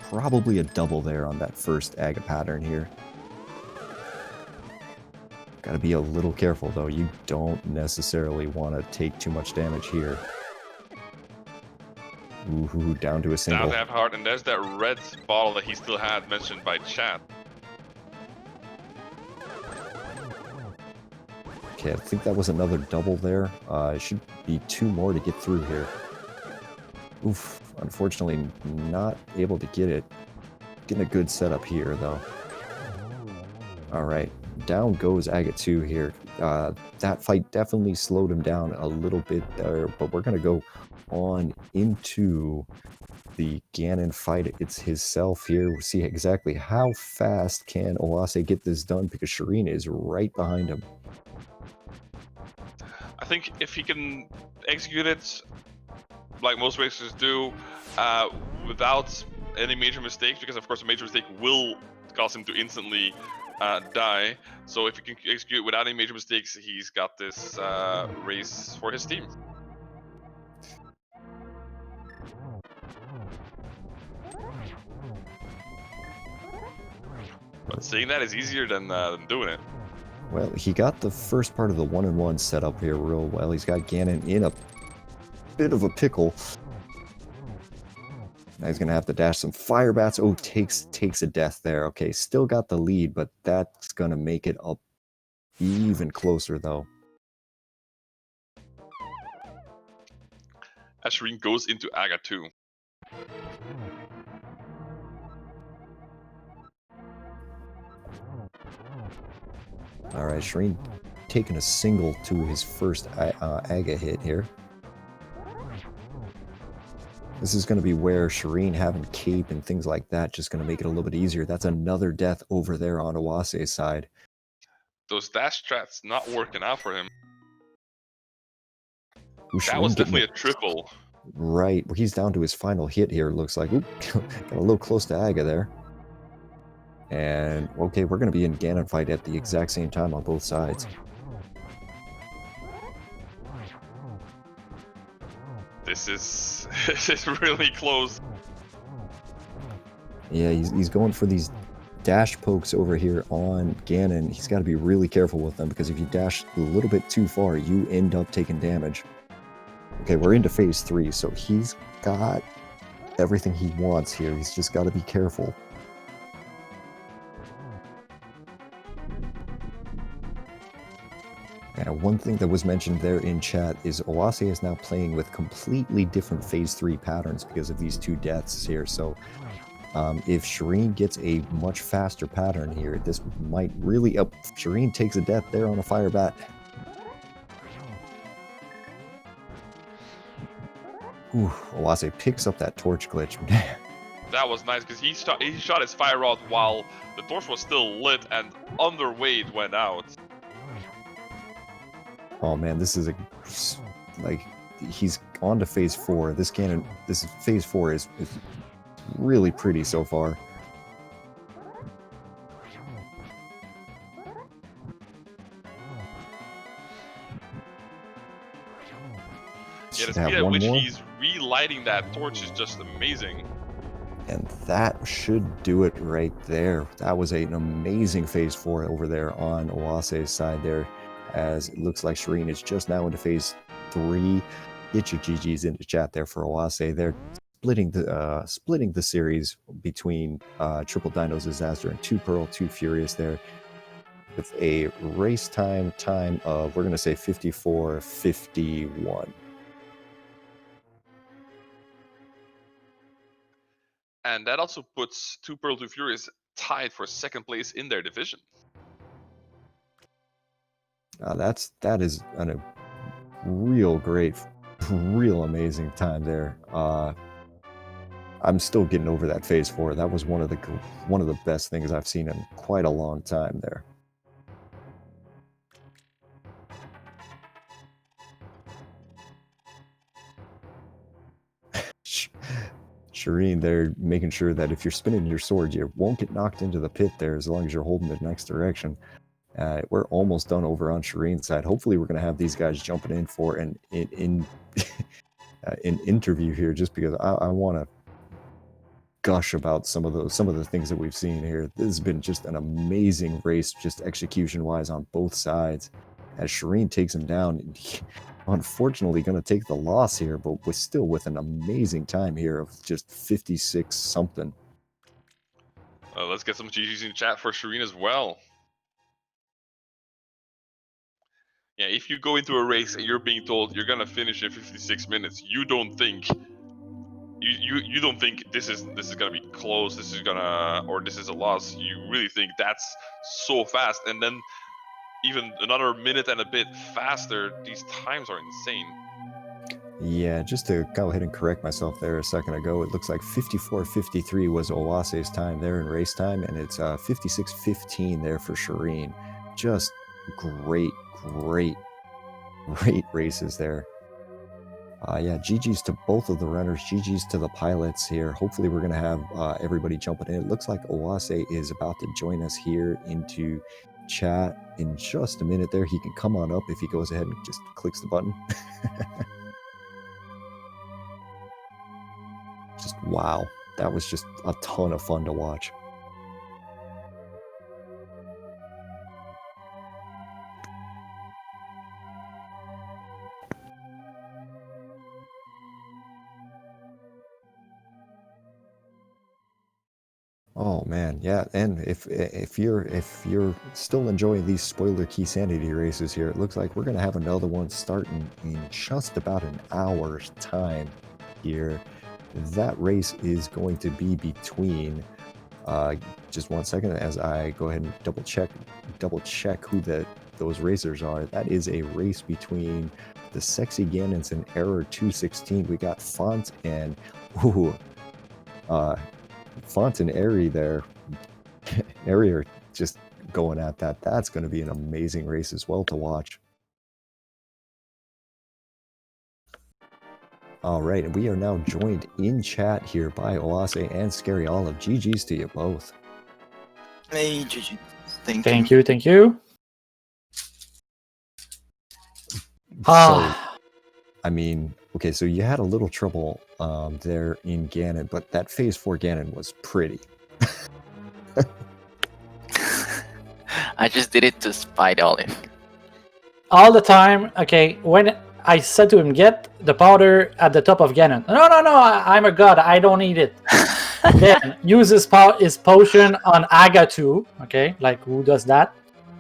Probably a double there on that first Aga pattern here. Gotta be a little careful, though. You don't necessarily want to take too much damage here. Ooh, down to a single. Down to have heart, and there's that red bottle that he still had mentioned by chat. Okay, I think that was another double there. It should be 2 more to get through here. Oof, unfortunately not able to get it. Getting a good setup here, though. Alright, down goes Aga 2 here. That fight definitely slowed him down a little bit there, but we're going to go on into the Ganon fight. It's himself here. We'll see exactly how fast can Oase get this done, because Shareen is right behind him. I think if he can execute it like most racers do, without any major mistakes, because of course a major mistake will cause him to instantly die. So if he can execute without any major mistakes, he's got this race for his team. But saying that is easier than doing it. Well, he got the first part of the 1-in-1 set up here real well. He's got Ganon in a bit of a pickle. Now he's going to have to dash some fire bats. Oh, takes a death there. Okay, still got the lead, but that's going to make it up even closer, though. As Shareen goes into Aga 2. Alright, Shareen taking a single to his first Aga hit here. This is going to be where Shareen having cape and things like that just going to make it a little bit easier. That's another death over there on Oase's side. Those dash strats not working out for him. Ooh, that was definitely a triple. Right, he's down to his final hit here, looks like. Oop, got a little close to Aga there. And, okay, we're going to be in Ganon fight at the exact same time on both sides. This is really close. Yeah, he's going for these dash pokes over here on Ganon. He's got to be really careful with them, because if you dash a little bit too far, you end up taking damage. Okay, we're into phase 3, so he's got everything he wants here. He's just got to be careful. And one thing that was mentioned there in chat is Oase is now playing with completely different phase 3 patterns because of these 2 deaths here. So if Shareen gets a much faster pattern here, this might really up. Shareen takes a death there on a fire bat. Ooh, Oase picks up that torch glitch. That was nice, because he shot his fire rod while the torch was still lit, and underweight went out. Oh man, this is a like he's on to phase 4. This phase 4 is really pretty so far. Yeah, the speed at which he's relighting that torch is just amazing. And that should do it right there. That was an amazing phase 4 over there on Oase's side there, as it looks like Shareen is just now into phase 3. Get your GGs into chat there for Oase. They're splitting the series between Triple Dino's Disaster and 2 Pearl, 2 Furious there, with a race time of, we're going to say 54:51. And that also puts 2 Pearl, 2 Furious tied for 2nd place in their division. That is a real great, real amazing time there. I'm still getting over that phase 4. That was one of the best things I've seen in quite a long time there. Shareen, they're making sure that if you're spinning your sword, you won't get knocked into the pit there as long as you're holding the next direction. We're almost done over on Shareen's side. Hopefully, we're going to have these guys jumping in for an interview here, just because I want to gush about some of the things that we've seen here. This has been just an amazing race, just execution-wise on both sides. As Shareen takes him down, unfortunately going to take the loss here, but we're still with an amazing time here of just 56 something. Let's get some GGs in chat for Shareen as well. Yeah, if you go into a race and you're being told you're gonna finish in 56 minutes, you don't think you don't think this is gonna be close, this is a loss. You really think that's so fast, and then even another minute and a bit faster. These times are insane. Yeah, just to go ahead and correct myself there a second ago, it looks like 54:53 was Oase's time there in race time, and it's 56:15 there for Shareen. Just great races there. Yeah, GG's to both of the runners, GG's to the pilots here. Hopefully we're going to have everybody jumping in. It looks like Oase is about to join us here into chat in just a minute there. He can come on up if he goes ahead and just clicks the button. Just wow, that was just a ton of fun to watch. Oh man, yeah, and if you're still enjoying these spoiler key sanity races here, it looks like we're gonna have another one starting in just about an hour's time here. That race is going to be between just one second as I go ahead and double check who those racers are. That is a race between the Sexy Ganons and Error 216. We got Font and Font and Airy there. Airy are just going at that. That's going to be an amazing race as well to watch. All right, and we are now joined in chat here by Oase and Scary Olive. GG's to you both. Hey, GG. Thank you. So, I mean, okay, so you had a little trouble there in Ganon, but that phase 4 Ganon was pretty. I just did it to spite Olive. All the time. Okay, when I said to him, get the powder at the top of Ganon. No, I'm a god. I don't need it. Then use his potion on Agatu. Okay, like who does that?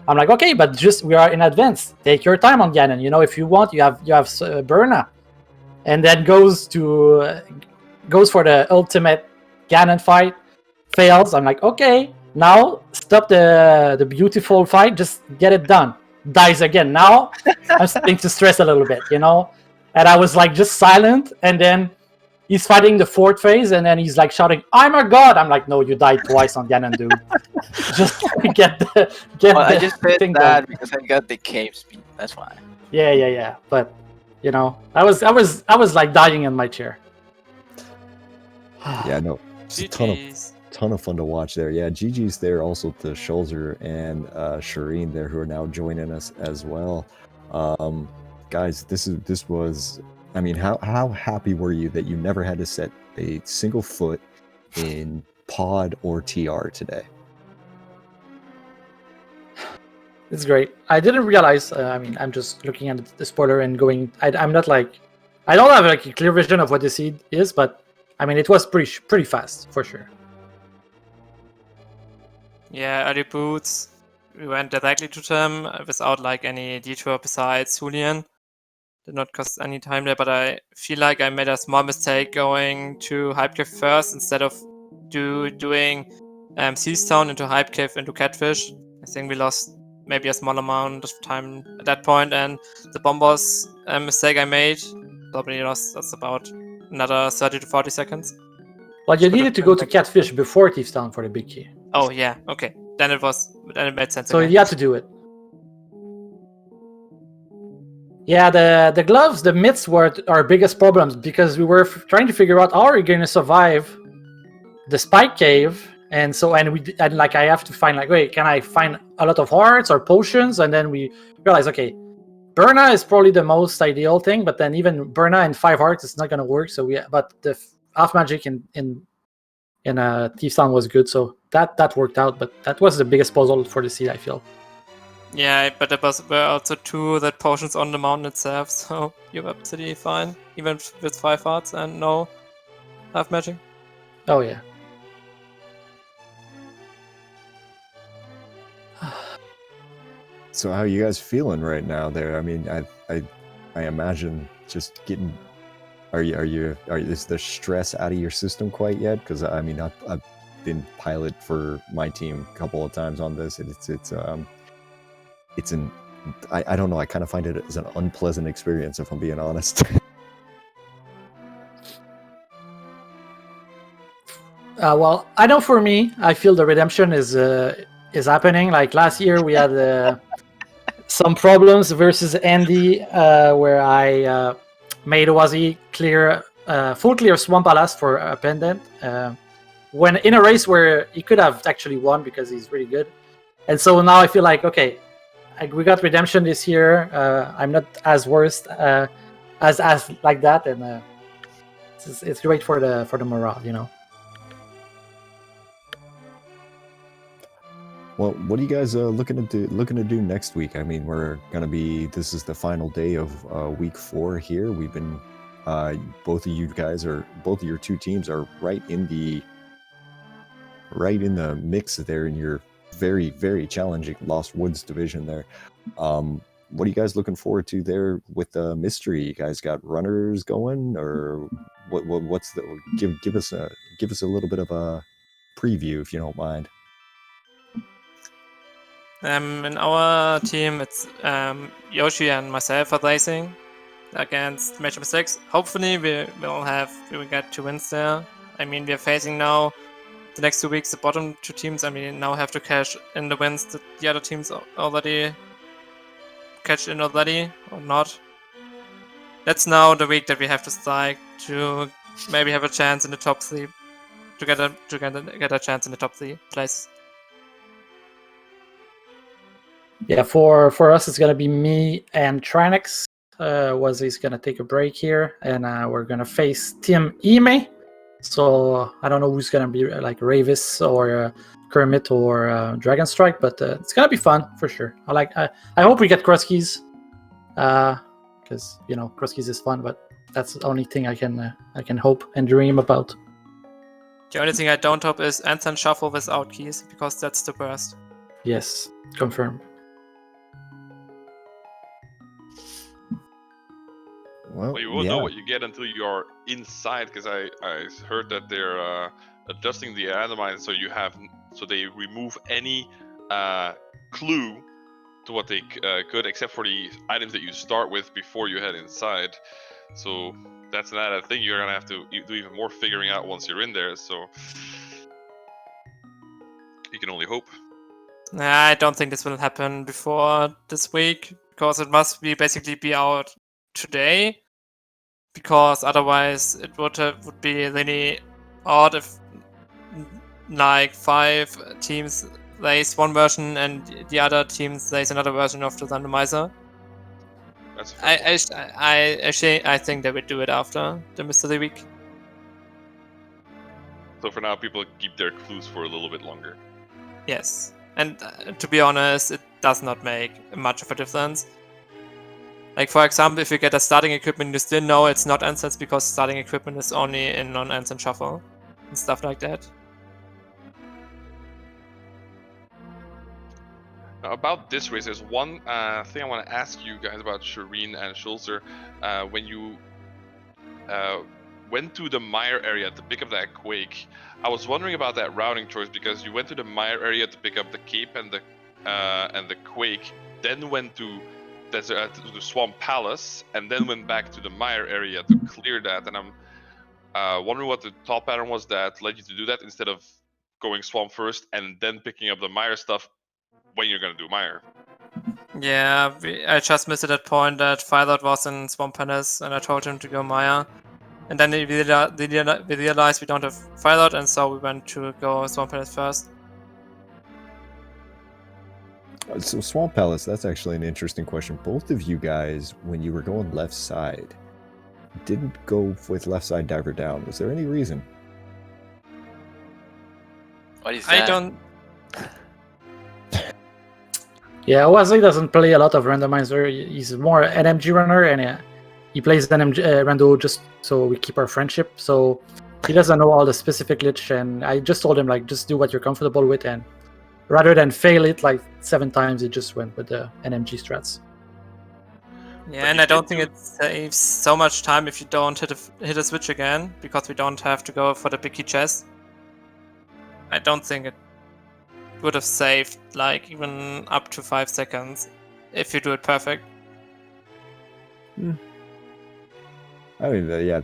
I'm like, okay, but just we are in advance. Take your time on Ganon. You know, if you want, you have Burna, and then goes for the ultimate Ganon fight. Fails. I'm like, okay, now stop the beautiful fight. Just get it done. Dies again. Now I'm starting to stress a little bit, you know. And I was like just silent, and then he's fighting the 4th phase, and then he's like shouting, "I'm a god!" I'm like, "No, you died twice on Ganon, dude." Just get I just did that because I got the cave speed. That's why. Yeah. But You know, I was like dying in my chair. Yeah, no, just a GG's. ton of fun to watch there. Yeah, Gigi's there also to Schulzer and Shareen there who are now joining us as well. Guys, this was. I mean, how happy were you that you never had to set a single foot in pod or TR today? It's great. I didn't realize. I mean, I'm just looking at the spoiler and going. I'm not like. I don't have like a clear vision of what the seed is, but I mean, it was pretty fast for sure. Yeah, early boots. We went directly to them without like any detour besides Julian. Did not cost any time there, but I feel like I made a small mistake going to Hype Cliff first instead of doing Seastown into Hype Cliff into Catfish. I think we lost maybe a small amount of time at that point, and the bomb was a mistake I made. Probably lost us about another 30 to 40 seconds. Well, you needed to go to Catfish before Thief's Town for the big key. Oh yeah, okay. Then it made sense. So again. you had to do it. Yeah, the gloves, the mitts were our biggest problems because we were trying to figure out how are we going to survive the spike cave, and like I have to find like, wait, can I find a lot of hearts or potions? And then we realize, okay, Burna is probably the most ideal thing, but then even Burna and 5 hearts is not going to work. So but the half magic in Thief's Town was good, so that worked out. But that was the biggest puzzle for the seed, I feel. Yeah, but there were also 2 that potions on the mountain itself, so you're absolutely fine, even with 5 hearts and no half magic. Oh yeah. So how are you guys feeling right now there? I mean, I imagine just getting. Is the stress out of your system quite yet? Because I mean, I've been pilot for my team a couple of times on this, and I don't know. I kind of find it as an unpleasant experience, if I'm being honest. Well, I know for me, I feel the redemption is happening. Like last year, we had some problems versus Andy, where I made Oase clear, full clear Swamp Palace for a pendant. When in a race where he could have actually won because he's really good, and so now I feel like okay, we got redemption this year. I'm not as worst as like that, and it's great for the morale, you know. Well, what are you guys looking to do next week? I mean, this is the final day of week 4 here. We've been both of your 2 teams are right in the mix there in your very, very challenging Lost Woods division there. What are you guys looking forward to there with the mystery? You guys got runners going, or what's the give us a little bit of a preview if you don't mind. In our team, it's Yoshi and myself are racing against Major Mistakes. Hopefully, we will get 2 wins there. I mean, we are facing now the next 2 weeks the bottom 2 teams. I mean, now have to cash in the wins that the other teams already catch in already or not. That's now the week that we have to strike to maybe have a chance in the top 3 to get a chance in the top 3 places. Yeah, for us, it's gonna be me and Tranix. He's gonna take a break here, and we're gonna face Team Ime. So I don't know who's gonna be like Ravis or Kermit or Dragon Strike, but it's gonna be fun for sure. I hope we get Kruskies, because you know Kruskies is fun, but that's the only thing I can hope and dream about. The only thing I don't hope is Anthem Shuffle without keys, because that's the worst. Yes, confirmed. Well, You won't yeah. know what you get until you're inside, because I heard that they're adjusting the randomizer so they remove any clue to what they could, except for the items that you start with before you head inside. So that's another thing you're gonna have to do even more figuring out once you're in there. So you can only hope. I don't think this will happen before this week, because it must basically be out today, because otherwise it would be really odd if like 5 teams lays one version and the other teams lays another version of the randomizer. That's a fair point. I think they would do it after the mystery week. So for now, people keep their clues for a little bit longer. Yes, and to be honest, it does not make much of a difference. Like, for example, if you get a starting equipment, you still know it's not Ancents because starting equipment is only in non-Ancient Shuffle and stuff like that. Now, about this race, there's one thing I want to ask you guys about Shareen and Schulzer. When you went to the mire area to pick up that quake, I was wondering about that routing choice, because you went to the mire area to pick up the cape and the quake, then went to the Swamp Palace, and then went back to the mire area to clear that. And I'm wondering what the thought pattern was that led you to do that instead of going Swamp first and then picking up the mire stuff when you're gonna do mire. Yeah, I just missed at that point that Firelord was in Swamp Palace, and I told him to go Maya. And then we realized we don't have Firelord, and so we went to go Swamp Palace first. So Swamp Palace, that's actually an interesting question. Both of you guys, when you were going left side, didn't go with left side diver down. Was there any reason? What is that? I don't. Yeah, Oase doesn't play a lot of randomizer. He's more an MG runner, and he plays an MG rando just so we keep our friendship. So he doesn't know all the specific glitch, and I just told him, like, just do what you're comfortable with, and rather than fail it like 7 times, he just went with the NMG strats. Yeah, But and you I don't did think it saves so much time if you don't hit a switch again, because we don't have to go for the big key chest. I don't think it would have saved like even up to 5 seconds if you do it perfect. I mean, yeah,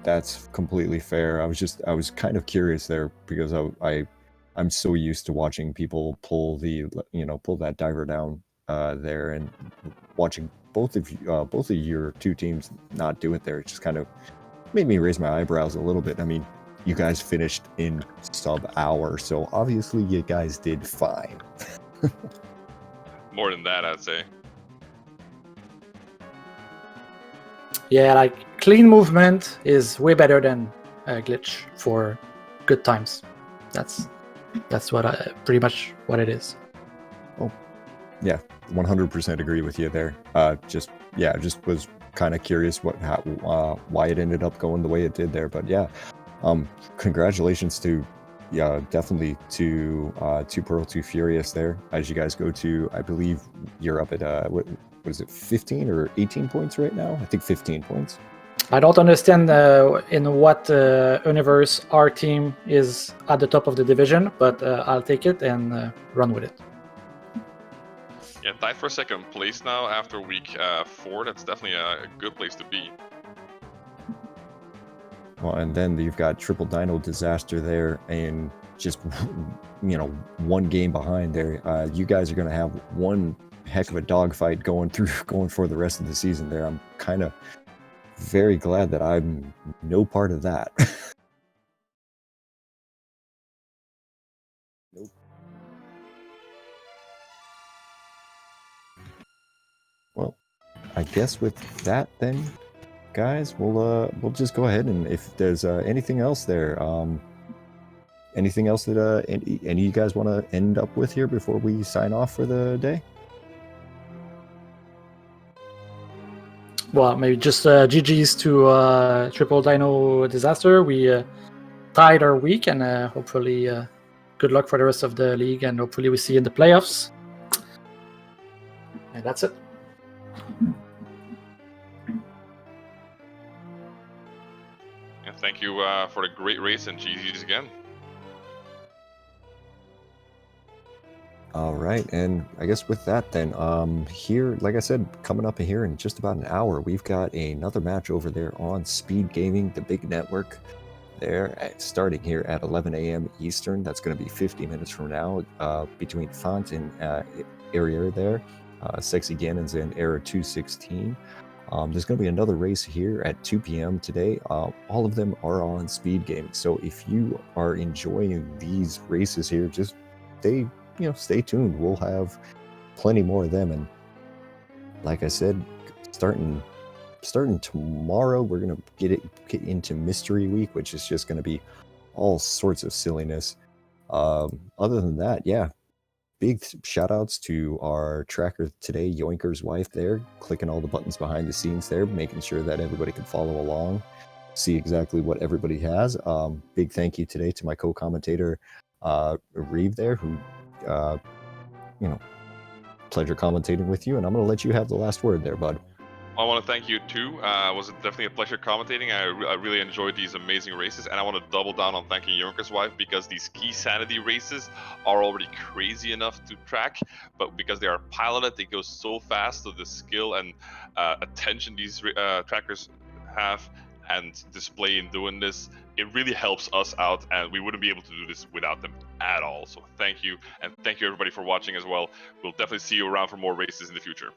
that's completely fair. I was kind of curious there because I'm so used to watching people pull that diver down there, and watching both of your two teams not do it there. It just kind of made me raise my eyebrows a little bit. I mean, you guys finished in sub-hour, so obviously you guys did fine. More than that, I'd say. Yeah, like, clean movement is way better than glitch for good times. That's pretty much what it is. Oh, yeah, 100% agree with you there. Just was kind of curious why it ended up going the way it did there. But yeah, congratulations to definitely to Pearl, to Furious there, as you guys go to, I believe you're up at what is it, 15 or 18 points right now? I think 15 points. I don't understand in what universe our team is at the top of the division, but I'll take it and run with it. Yeah, tied for second place now after week 4. That's definitely a good place to be. Well, and then you've got Triple Dino Disaster there, and just one game behind there. You guys are going to have one heck of a dogfight going for the rest of the season there. I'm kind of very glad that I'm no part of that. Nope. Well, I guess with that then, guys, we'll just go ahead, and if there's anything else there, anything else that any of you guys want to end up with here before we sign off for the day? Well, maybe just GG's to Triple Dino Disaster. We tied our week, and hopefully good luck for the rest of the league, and hopefully we see you in the playoffs. And that's it. Yeah, thank you for the great race, and GG's again. All right, and I guess with that then, here, like I said, coming up here in just about an hour, we've got another match over there on SpeedGaming, the big network there, starting here at 11 a.m. Eastern. That's going to be 50 minutes from now, between Font and area there, Sexy Gannon's and Era 216. There's going to be another race here at 2 p.m. today. All of them are on SpeedGaming. So if you are enjoying these races here, just stay tuned. We'll have plenty more of them. And like I said, starting tomorrow, we're going to get into Mystery Week, which is just going to be all sorts of silliness. Other than that, yeah, big shout outs to our tracker today, Yoinker's wife there, clicking all the buttons behind the scenes there, making sure that everybody can follow along, see exactly what everybody has. Big thank you today to my co-commentator, Reeve there, who, pleasure commentating with you. And I'm going to let you have the last word there, bud. I want to thank you too. It was definitely a pleasure commentating. I really enjoyed these amazing races, and I want to double down on thanking Junker's wife, because these key sanity races are already crazy enough to track, but because they are piloted, they go so fast. So the skill and attention these trackers have and display in doing this, it really helps us out, and we wouldn't be able to do this without them at all. So thank you, and thank you everybody for watching as well. We'll definitely see you around for more races in the future.